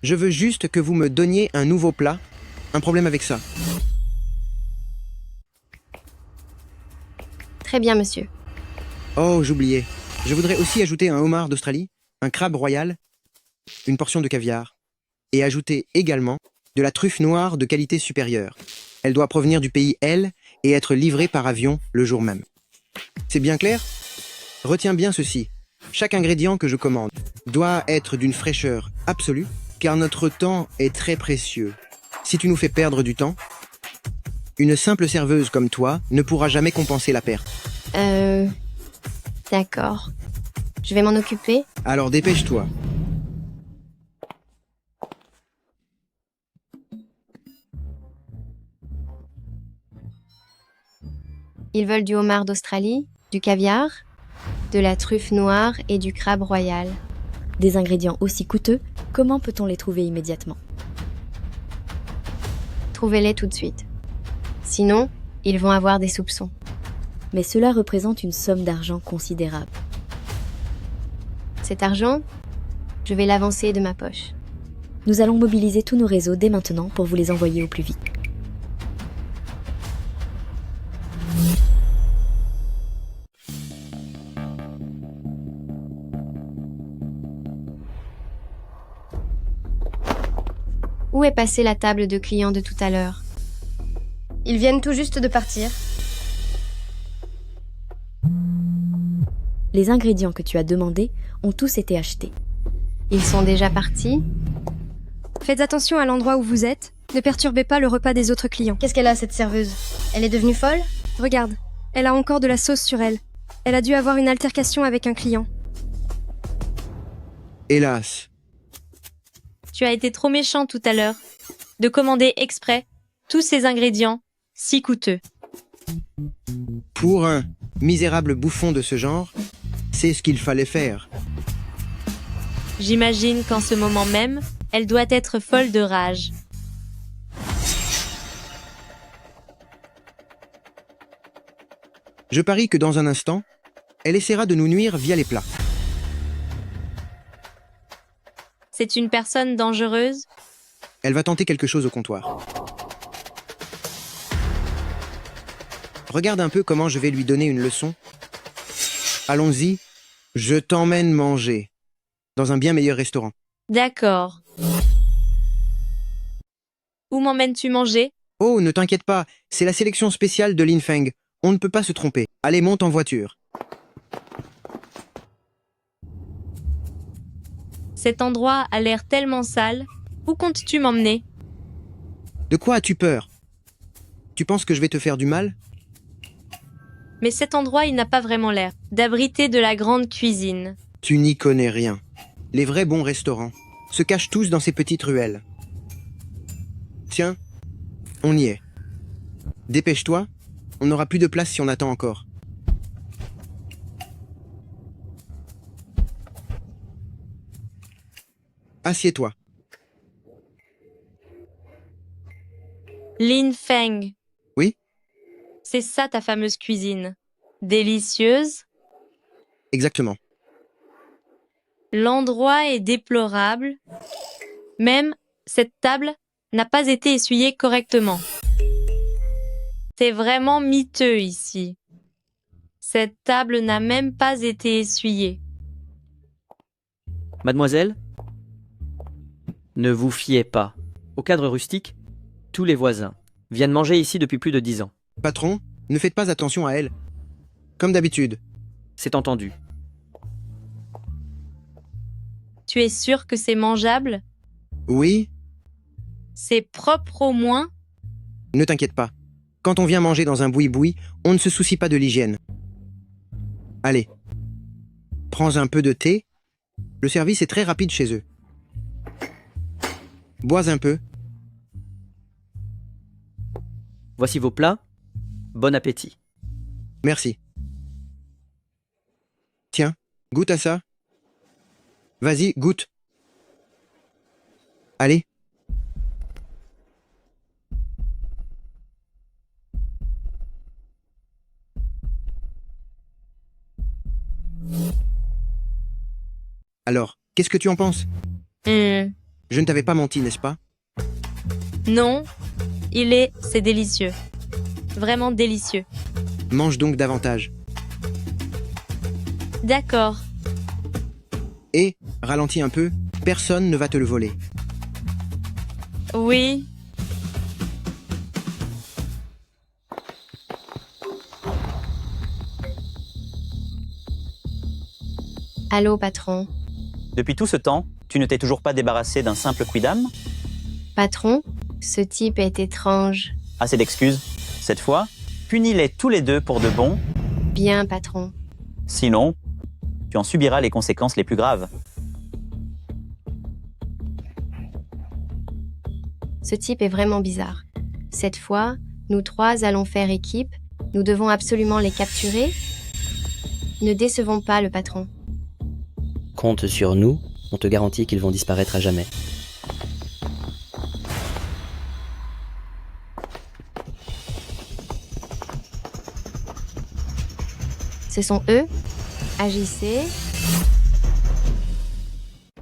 Je veux juste que vous me donniez un nouveau plat. Un problème avec ça. Très bien, monsieur. Oh, j'oubliais. Je voudrais aussi ajouter un homard d'Australie, un crabe royal, une portion de caviar, et ajouter également de la truffe noire de qualité supérieure. Elle doit provenir du pays L et être livrée par avion le jour même. C'est bien clair? Retiens bien ceci. Chaque ingrédient que je commande doit être d'une fraîcheur absolue, car notre temps est très précieux. Si tu nous fais perdre du temps, une simple serveuse comme toi ne pourra jamais compenser la perte. D'accord. Je vais m'en occuper. Alors dépêche-toi. Ils veulent du homard d'Australie, du caviar, de la truffe noire et du crabe royal. Des ingrédients aussi coûteux, comment peut-on les trouver immédiatement? Trouvez-les tout de suite. Sinon, ils vont avoir des soupçons. Mais cela représente une somme d'argent considérable. Cet argent, je vais l'avancer de ma poche. Nous allons mobiliser tous nos réseaux dès maintenant pour vous les envoyer au plus vite. Où est passée la table de clients de tout à l'heure? Ils viennent tout juste de partir. Les ingrédients que tu as demandés ont tous été achetés. Ils sont déjà partis? Faites attention à l'endroit où vous êtes. Ne perturbez pas le repas des autres clients. Qu'est-ce qu'elle a, cette serveuse? Elle est devenue folle? Regarde, elle a encore de la sauce sur elle. Elle a dû avoir une altercation avec un client. Hélas. Tu as été trop méchant tout à l'heure de commander exprès tous ces ingrédients si coûteux. Pour un misérable bouffon de ce genre, c'est ce qu'il fallait faire. J'imagine qu'en ce moment même, elle doit être folle de rage. Je parie que dans un instant, elle essaiera de nous nuire via les plats. C'est une personne dangereuse? Elle va tenter quelque chose au comptoir. Regarde un peu comment je vais lui donner une leçon. Allons-y, je t'emmène manger. Dans un bien meilleur restaurant. D'accord. Où m'emmènes-tu manger? Oh, ne t'inquiète pas, c'est la sélection spéciale de Lin Feng. On ne peut pas se tromper. Allez, monte en voiture. Cet endroit a l'air tellement sale. Où comptes-tu m'emmener? De quoi as-tu peur? Tu penses que je vais te faire du mal? Mais cet endroit, il n'a pas vraiment l'air d'abriter de la grande cuisine. Tu n'y connais rien. Les vrais bons restaurants se cachent tous dans ces petites ruelles. Tiens, on y est. Dépêche-toi, on n'aura plus de place si on attend encore. Assieds-toi. Lin Feng. Oui? C'est ça ta fameuse cuisine. Délicieuse? Exactement. L'endroit est déplorable. Même cette table n'a pas été essuyée correctement. C'est vraiment miteux ici. Cette table n'a même pas été essuyée. Mademoiselle, ne vous fiez pas. Au cadre rustique, tous les voisins viennent manger ici depuis plus de 10 ans. Patron, ne faites pas attention à elle. Comme d'habitude. C'est entendu. Tu es sûr que c'est mangeable? Oui, C'est propre au moins? ne t'inquiète pas. Quand on vient manger dans un boui-boui, on ne se soucie pas de l'hygiène. Allez, prends un peu de thé. Le service est très rapide chez eux. Bois un peu. Voici vos plats. Bon appétit. Merci. Tiens, goûte à ça. Vas-y, goûte. Allez. Alors, qu'est-ce que tu en penses? Je ne t'avais pas menti, n'est-ce pas? Non, c'est délicieux. Vraiment délicieux. Mange donc davantage. D'accord. Et, ralentis un peu, personne ne va te le voler. Oui. Allô, patron. Depuis tout ce temps, tu ne t'es toujours pas débarrassé d'un simple quidam? Patron, ce type est étrange. Assez d'excuses. Cette fois, punis-les tous les deux pour de bon. Bien, patron. Sinon, tu en subiras les conséquences les plus graves. Ce type est vraiment bizarre. Cette fois, nous trois allons faire équipe. Nous devons absolument les capturer. Ne décevons pas le patron. Compte sur nous, on te garantit qu'ils vont disparaître à jamais. Ce sont eux. Agissez.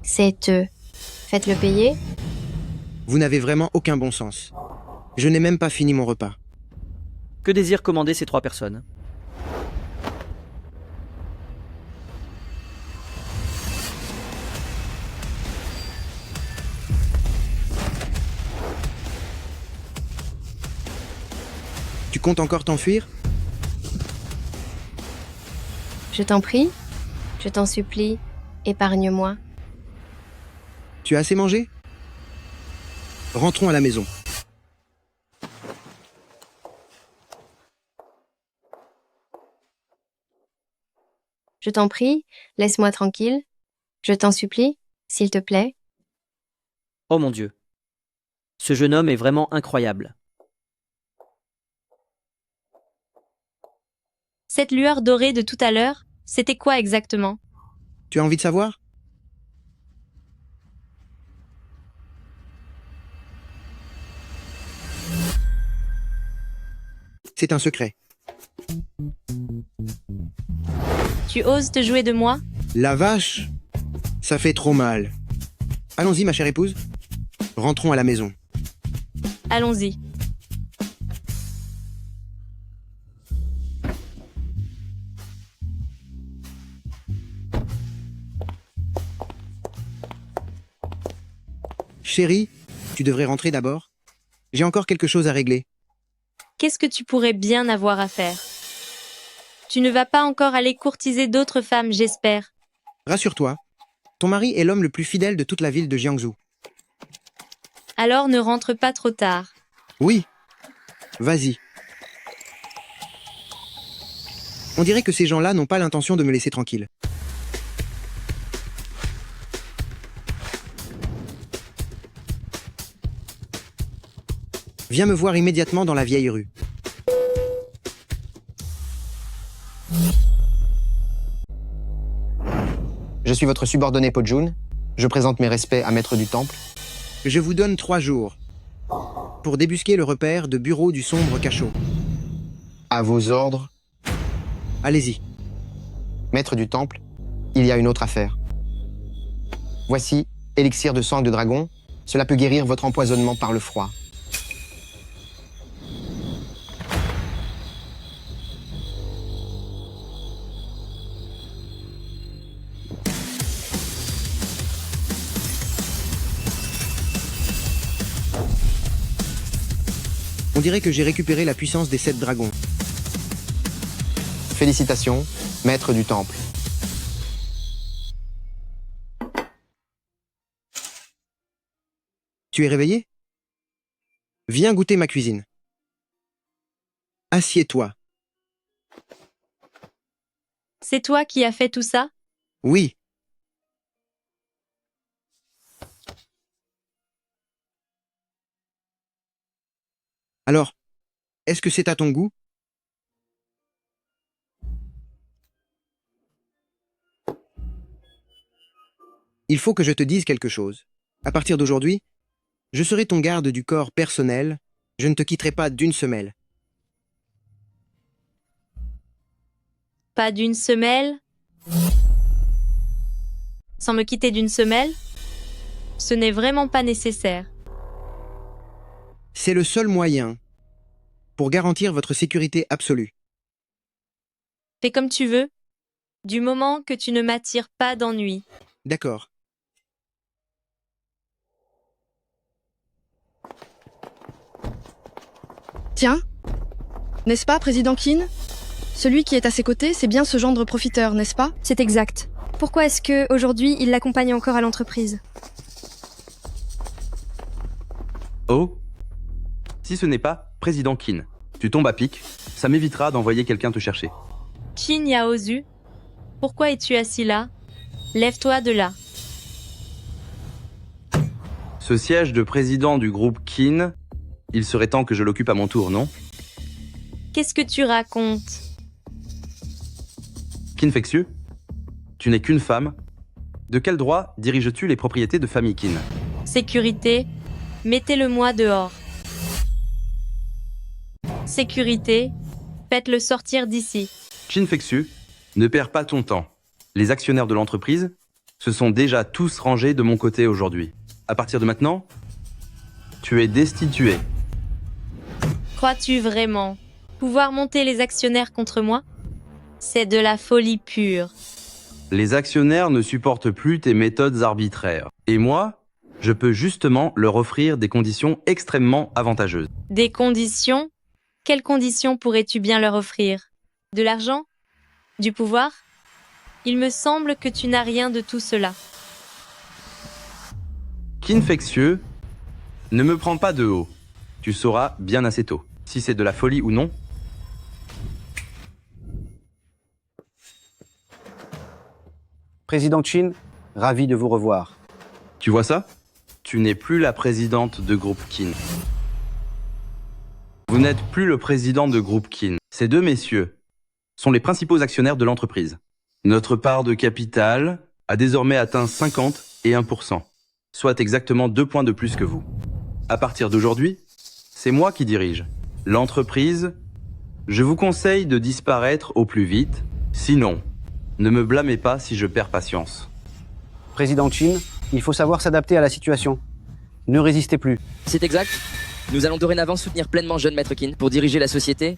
C'est eux. Faites-le payer. Vous n'avez vraiment aucun bon sens. Je n'ai même pas fini mon repas. Que désirent commander ces 3 personnes? Tu comptes encore t'enfuir? Je t'en prie. Je t'en supplie. Épargne-moi. Tu as assez mangé? Rentrons à la maison. Je t'en prie, laisse-moi tranquille. Je t'en supplie, s'il te plaît. Oh mon Dieu. Ce jeune homme est vraiment incroyable. Cette lueur dorée de tout à l'heure, c'était quoi exactement? Tu as envie de savoir? C'est un secret. Tu oses te jouer de moi? La vache! Ça fait trop mal. Allons-y, ma chère épouse. Rentrons à la maison. Allons-y. Chérie, tu devrais rentrer d'abord. J'ai encore quelque chose à régler. Qu'est-ce que tu pourrais bien avoir à faire? Tu ne vas pas encore aller courtiser d'autres femmes, j'espère. Rassure-toi, ton mari est l'homme le plus fidèle de toute la ville de Jiangsu. Alors ne rentre pas trop tard. Oui, vas-y. On dirait que ces gens-là n'ont pas l'intention de me laisser tranquille. Viens me voir immédiatement dans la vieille rue. Je suis votre subordonné Po-jun. Je présente mes respects à Maître du Temple. Je vous donne 3 jours pour débusquer le repère de bureau du sombre cachot. À vos ordres. Allez-y. Maître du Temple, il y a une autre affaire. Voici, élixir de sang de dragon. Cela peut guérir votre empoisonnement par le froid. On dirait que j'ai récupéré la puissance des 7 dragons. Félicitations, maître du temple. Tu es réveillé? Viens goûter ma cuisine. Assieds-toi. C'est toi qui as fait tout ça? Oui. Alors, est-ce que c'est à ton goût? Il faut que je te dise quelque chose. À partir d'aujourd'hui, je serai ton garde du corps personnel. Je ne te quitterai pas d'une semelle. Pas d'une semelle? Sans me quitter d'une semelle? Ce n'est vraiment pas nécessaire. C'est le seul moyen pour garantir votre sécurité absolue. Fais comme tu veux, du moment que tu ne m'attires pas d'ennui. D'accord. Tiens, n'est-ce pas, Président Qin? Celui qui est à ses côtés, c'est bien ce gendre profiteur, n'est-ce pas? C'est exact. Pourquoi est-ce que aujourd'hui il l'accompagne encore à l'entreprise? Oh? Si ce n'est pas Président Qin, tu tombes à pic, ça m'évitera d'envoyer quelqu'un te chercher. Qin Yaozu, pourquoi es-tu assis là? Lève-toi de là. Ce siège de président du groupe Qin, il serait temps que je l'occupe à mon tour, non? Qu'est-ce que tu racontes? Qin Fexu, tu n'es qu'une femme. De quel droit diriges-tu les propriétés de famille Qin? Sécurité, mettez-le-moi dehors. Sécurité, faites-le sortir d'ici. Qin Fexu, ne perds pas ton temps. Les actionnaires de l'entreprise se sont déjà tous rangés de mon côté aujourd'hui. À partir de maintenant, tu es destitué. Crois-tu vraiment pouvoir monter les actionnaires contre moi? C'est de la folie pure. Les actionnaires ne supportent plus tes méthodes arbitraires. Et moi, je peux justement leur offrir des conditions extrêmement avantageuses. Des conditions? Quelles conditions pourrais-tu bien leur offrir? De l'argent? Du pouvoir? Il me semble que tu n'as rien de tout cela. Qin Fexu, ne me prends pas de haut. Tu sauras bien assez tôt si c'est de la folie ou non. Président Qin, ravi de vous revoir. Tu vois ça? Tu n'es plus la présidente de groupe Qin. Vous n'êtes plus le président de groupe Qin. Ces deux messieurs sont les principaux actionnaires de l'entreprise. Notre part de capital a désormais atteint 51%, soit exactement 2 points de plus que vous. À partir d'aujourd'hui, c'est moi qui dirige l'entreprise. Je vous conseille de disparaître au plus vite, sinon, ne me blâmez pas si je perds patience. Président Qin, il faut savoir s'adapter à la situation. Ne résistez plus. C'est exact. Nous allons dorénavant soutenir pleinement jeune Maître Qin pour diriger la société.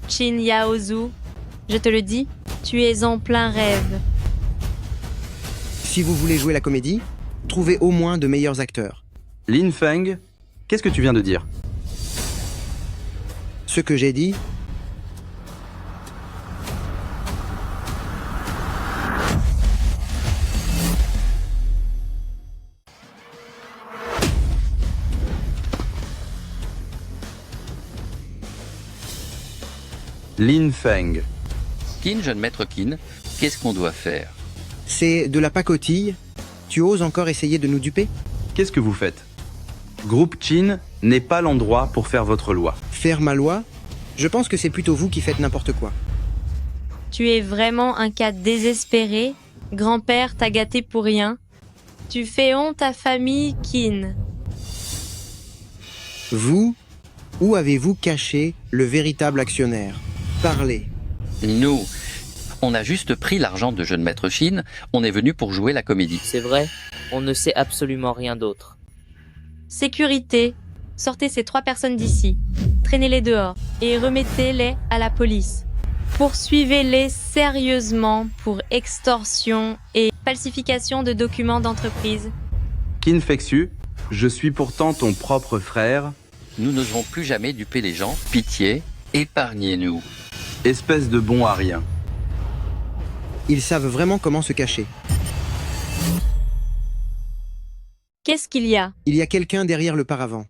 Qin Yaozu, je te le dis, tu es en plein rêve. Si vous voulez jouer la comédie, trouvez au moins de meilleurs acteurs. Lin Feng, qu'est-ce que tu viens de dire? Ce que j'ai dit, Lin Feng. Qin, jeune maître Qin, qu'est-ce qu'on doit faire? c'est de la pacotille. Tu oses encore essayer de nous duper? Qu'est-ce que vous faites? Groupe Qin n'est pas l'endroit pour faire votre loi. Faire ma loi? Je pense que c'est plutôt vous qui faites n'importe quoi. Tu es vraiment un cas désespéré. Grand-père t'a gâté pour rien. Tu fais honte à famille Qin. Vous? Où avez-vous caché le véritable actionnaire? Parlez. Nous, on a juste pris l'argent de jeune maître Qin, on est venu pour jouer la comédie. C'est vrai. On ne sait absolument rien d'autre. Sécurité, sortez ces 3 personnes d'ici, traînez-les dehors et remettez-les à la police. Poursuivez-les sérieusement pour extorsion et falsification de documents d'entreprise. Qin Fexu, je suis pourtant ton propre frère. Nous n'oserons plus jamais duper les gens. Pitié, épargnez-nous. Espèce de bon à rien. Ils savent vraiment comment se cacher. Qu'est-ce qu'il y a? Il y a quelqu'un derrière le paravent.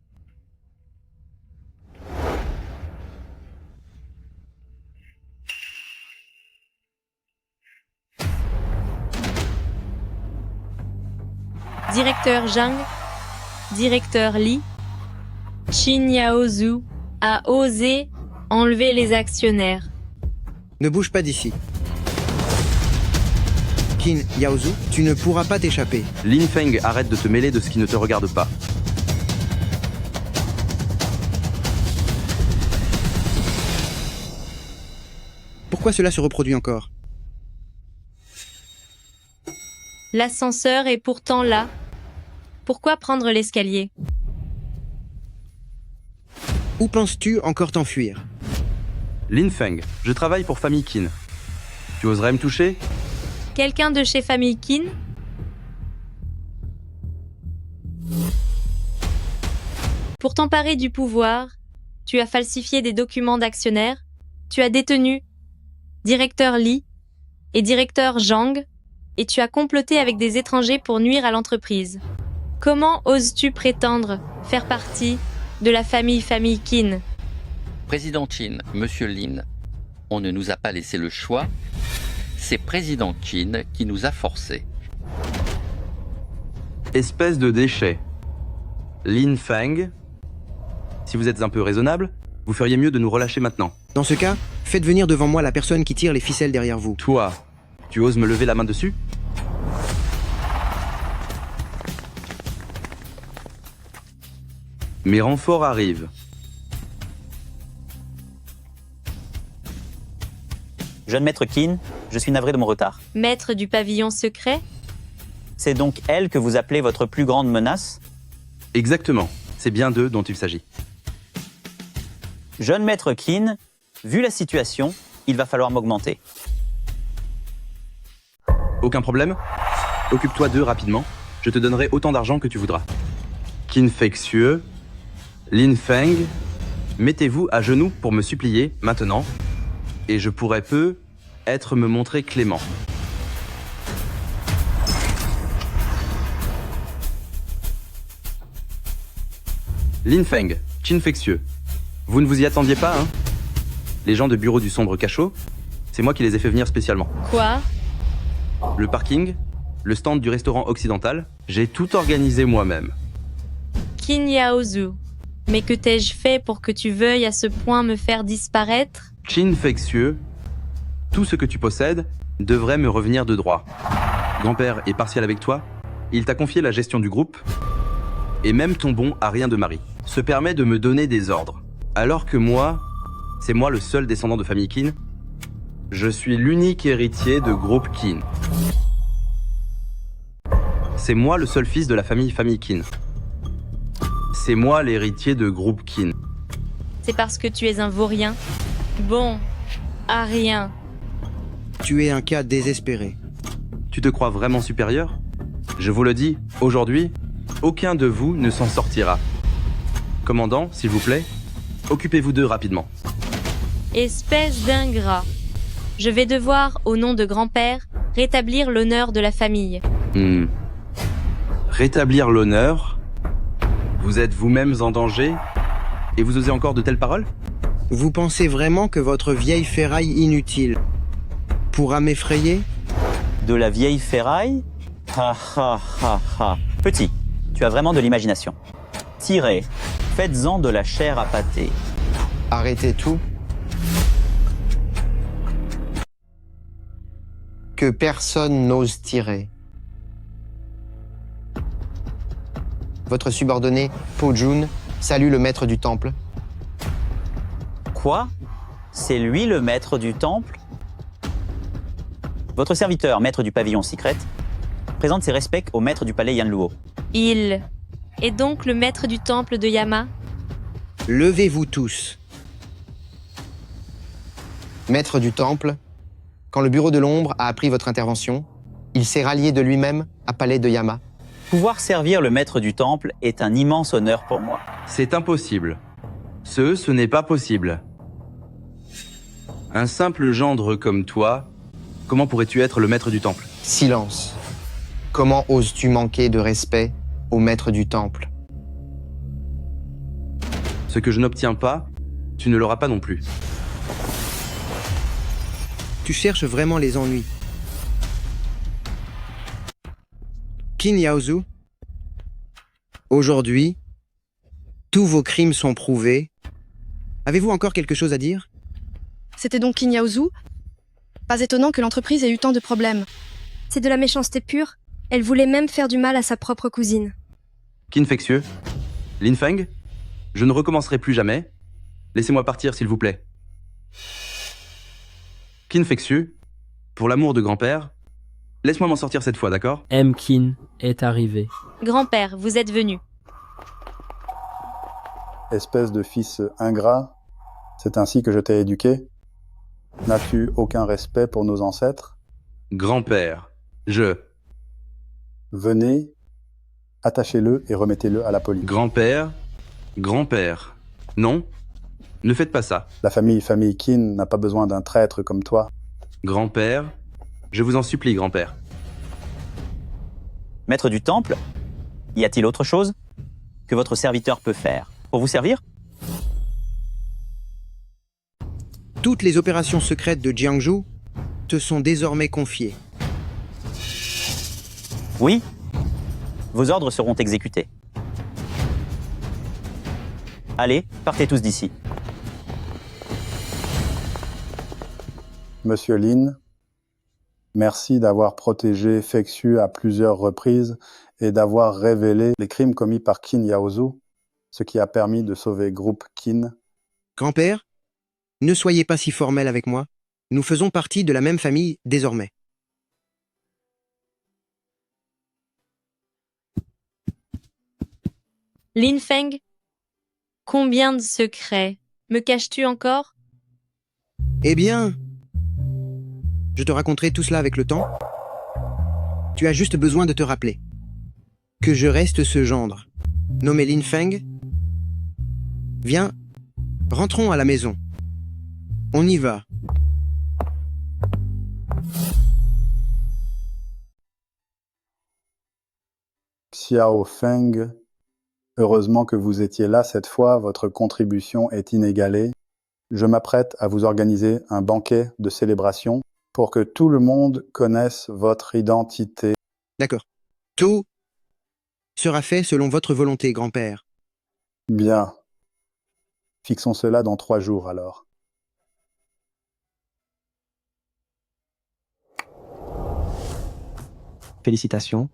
Directeur Zhang, directeur Li, Qin Yaozhu a osé enlever les actionnaires. Ne bouge pas d'ici. Qin Yaozhu, tu ne pourras pas t'échapper. Lin Feng, arrête de te mêler de ce qui ne te regarde pas. Pourquoi cela se reproduit encore? L'ascenseur est pourtant là. Pourquoi prendre l'escalier? Où penses-tu encore t'enfuir? Lin Feng, je travaille pour Famille Qin. Tu oserais me toucher? Quelqu'un de chez Famille Qin? Pour t'emparer du pouvoir, tu as falsifié des documents d'actionnaires, tu as détenu directeur Li et directeur Zhang, et tu as comploté avec des étrangers pour nuire à l'entreprise. Comment oses-tu prétendre faire partie de la famille Qin? Président Qin, Monsieur Lin, on ne nous a pas laissé le choix. C'est Président Qin qui nous a forcés. Espèce de déchet. Lin Feng, si vous êtes un peu raisonnable, vous feriez mieux de nous relâcher maintenant. Dans ce cas, faites venir devant moi la personne qui tire les ficelles derrière vous. Toi, tu oses me lever la main dessus? Mes renforts arrivent. Jeune maître Qin, je suis navré de mon retard. Maître du pavillon secret? C'est donc elle que vous appelez votre plus grande menace? Exactement, c'est bien d'eux dont il s'agit. Jeune maître Qin, vu la situation, il va falloir m'augmenter. Aucun problème. Occupe-toi d'eux rapidement. Je te donnerai autant d'argent que tu voudras. Qin Fexu, Lin Feng, mettez-vous à genoux pour me supplier maintenant, et je pourrais peut-être me montrer clément. Lin Feng, Qin Fexu, vous ne vous y attendiez pas, hein? Les gens de bureau du sombre cachot, c'est moi qui les ai fait venir spécialement. Quoi? Le parking, le stand du restaurant occidental, j'ai tout organisé moi-même. Qin Yaozhu, mais que t'ai-je fait pour que tu veuilles à ce point me faire disparaître? Qin Fexu, tout ce que tu possèdes devrait me revenir de droit. Grand-père est partial avec toi, il t'a confié la gestion du groupe, et même ton bon à rien de mari se permet de me donner des ordres. Alors que moi, c'est moi le seul descendant de famille Qin, je suis l'unique héritier de groupe Qin. C'est moi le seul fils de la famille Qin. C'est moi l'héritier de groupe Qin. C'est parce que tu es un vaurien? Bon, à rien. Tu es un cas désespéré. Tu te crois vraiment supérieur? Je vous le dis, aujourd'hui, aucun de vous ne s'en sortira. Commandant, s'il vous plaît, occupez-vous d'eux rapidement. Espèce d'ingrat. Je vais devoir, au nom de grand-père, rétablir l'honneur de la famille. Rétablir l'honneur? Vous êtes vous-mêmes en danger? Et vous osez encore de telles paroles? Vous pensez vraiment que votre vieille ferraille inutile pourra m'effrayer? De la vieille ferraille? Ha ha ha ha. Petit, tu as vraiment de l'imagination. Tirez, faites-en de la chair à pâté. Arrêtez tout. Que personne n'ose tirer. Votre subordonné, Po Jun, salue le maître du temple. Quoi? C'est lui le maître du temple? Votre serviteur, maître du pavillon secret, présente ses respects au maître du palais Yanluo. Il est donc le maître du temple de Yama. Levez-vous tous. Maître du temple, quand le bureau de l'ombre a appris votre intervention, il s'est rallié de lui-même à palais de Yama. Pouvoir servir le maître du temple est un immense honneur pour moi. C'est impossible. Ce n'est pas possible. Un simple gendre comme toi, comment pourrais-tu être le maître du temple? Silence. Comment oses-tu manquer de respect au maître du temple? Ce que je n'obtiens pas, tu ne l'auras pas non plus. Tu cherches vraiment les ennuis. Qin Yaozu, aujourd'hui, tous vos crimes sont prouvés. Avez-vous encore quelque chose à dire? C'était donc Qin Yaozu? Pas étonnant que l'entreprise ait eu tant de problèmes. C'est de la méchanceté pure. Elle voulait même faire du mal à sa propre cousine. Qin Feixiu, Lin Feng, je ne recommencerai plus jamais. Laissez-moi partir, s'il vous plaît. Qin Feixiu, pour l'amour de grand-père, laisse-moi m'en sortir cette fois, d'accord? M. Qin est arrivé. Grand-père, vous êtes venu. Espèce de fils ingrat, c'est ainsi que je t'ai éduqué? N'as-tu aucun respect pour nos ancêtres? Grand-père, Venez, attachez-le et remettez-le à la police. Grand-père, non, ne faites pas ça. La famille Qin n'a pas besoin d'un traître comme toi. Grand-père, je vous en supplie, grand-père. Maître du temple, y a-t-il autre chose que votre serviteur peut faire pour vous servir? Toutes les opérations secrètes de Jiangzhou te sont désormais confiées. Oui, vos ordres seront exécutés. Allez, partez tous d'ici. Monsieur Lin, merci d'avoir protégé Feixiu à plusieurs reprises et d'avoir révélé les crimes commis par Qin Yaozu, ce qui a permis de sauver groupe Qin. Grand-père, ne soyez pas si formel avec moi. Nous faisons partie de la même famille désormais. Lin Feng, combien de secrets me caches-tu encore? Eh bien, je te raconterai tout cela avec le temps. Tu as juste besoin de te rappeler que je reste ce gendre, nommé Lin Feng. Viens, rentrons à la maison. On y va. Xiao Feng, heureusement que vous étiez là cette fois, votre contribution est inégalée. Je m'apprête à vous organiser un banquet de célébration pour que tout le monde connaisse votre identité. D'accord. Tout sera fait selon votre volonté, grand-père. Bien. Fixons cela dans 3 jours alors. Félicitations.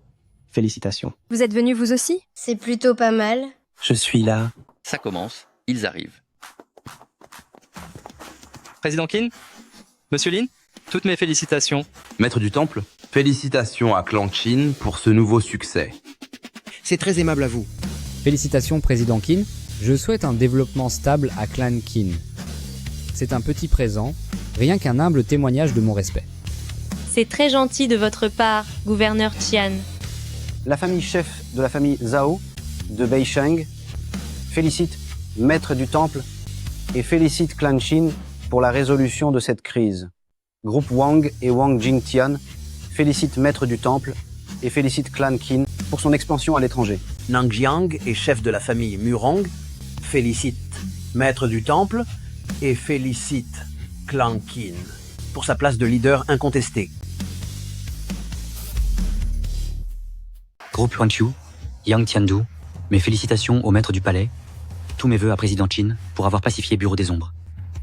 Félicitations. Vous êtes venus vous aussi? C'est plutôt pas mal. Je suis là. Ça commence, ils arrivent. Président Qin, Monsieur Lin, toutes mes félicitations. Maître du temple, félicitations à Clan Qin pour ce nouveau succès. C'est très aimable à vous. Félicitations, Président Qin. Je souhaite un développement stable à Clan Qin. C'est un petit présent, rien qu'un humble témoignage de mon respect. C'est très gentil de votre part, gouverneur Qian. La famille chef de la famille Zhao, de Beisheng, félicite Maître du Temple et félicite Clan Qin pour la résolution de cette crise. Groupe Wang et Wang Jingtian félicite Maître du Temple et félicite Clan Qin pour son expansion à l'étranger. Nangjiang et chef de la famille Murong félicite Maître du Temple et félicite Clan Qin pour sa place de leader incontesté. Groupe Yuanqiu, Yang Tiandu, mes félicitations au maître du palais. Tous mes vœux à Président Qin pour avoir pacifié Bureau des Ombres.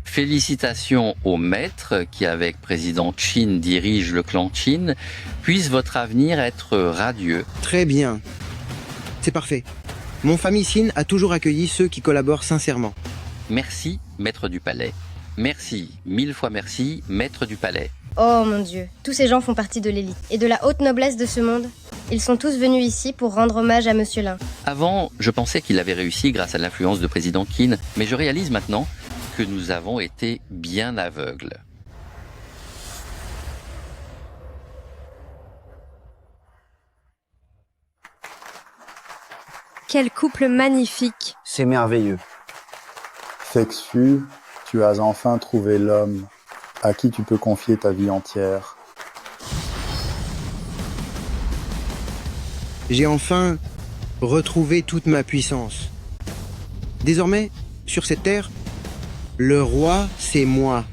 Félicitations au maître qui, avec Président Qin, dirige le clan Qin. Puisse votre avenir être radieux. Très bien. C'est parfait. Mon famille Qin a toujours accueilli ceux qui collaborent sincèrement. Merci, maître du palais. Merci, 1000 fois merci, maître du palais. Oh mon Dieu, tous ces gens font partie de l'élite et de la haute noblesse de ce monde. Ils sont tous venus ici pour rendre hommage à Monsieur Lin. Avant, je pensais qu'il avait réussi grâce à l'influence de président Qin, mais je réalise maintenant que nous avons été bien aveugles. Quel couple magnifique. C'est merveilleux. Fexu, tu as enfin trouvé l'homme à qui tu peux confier ta vie entière. J'ai enfin retrouvé toute ma puissance. Désormais, sur cette terre, le roi, c'est moi.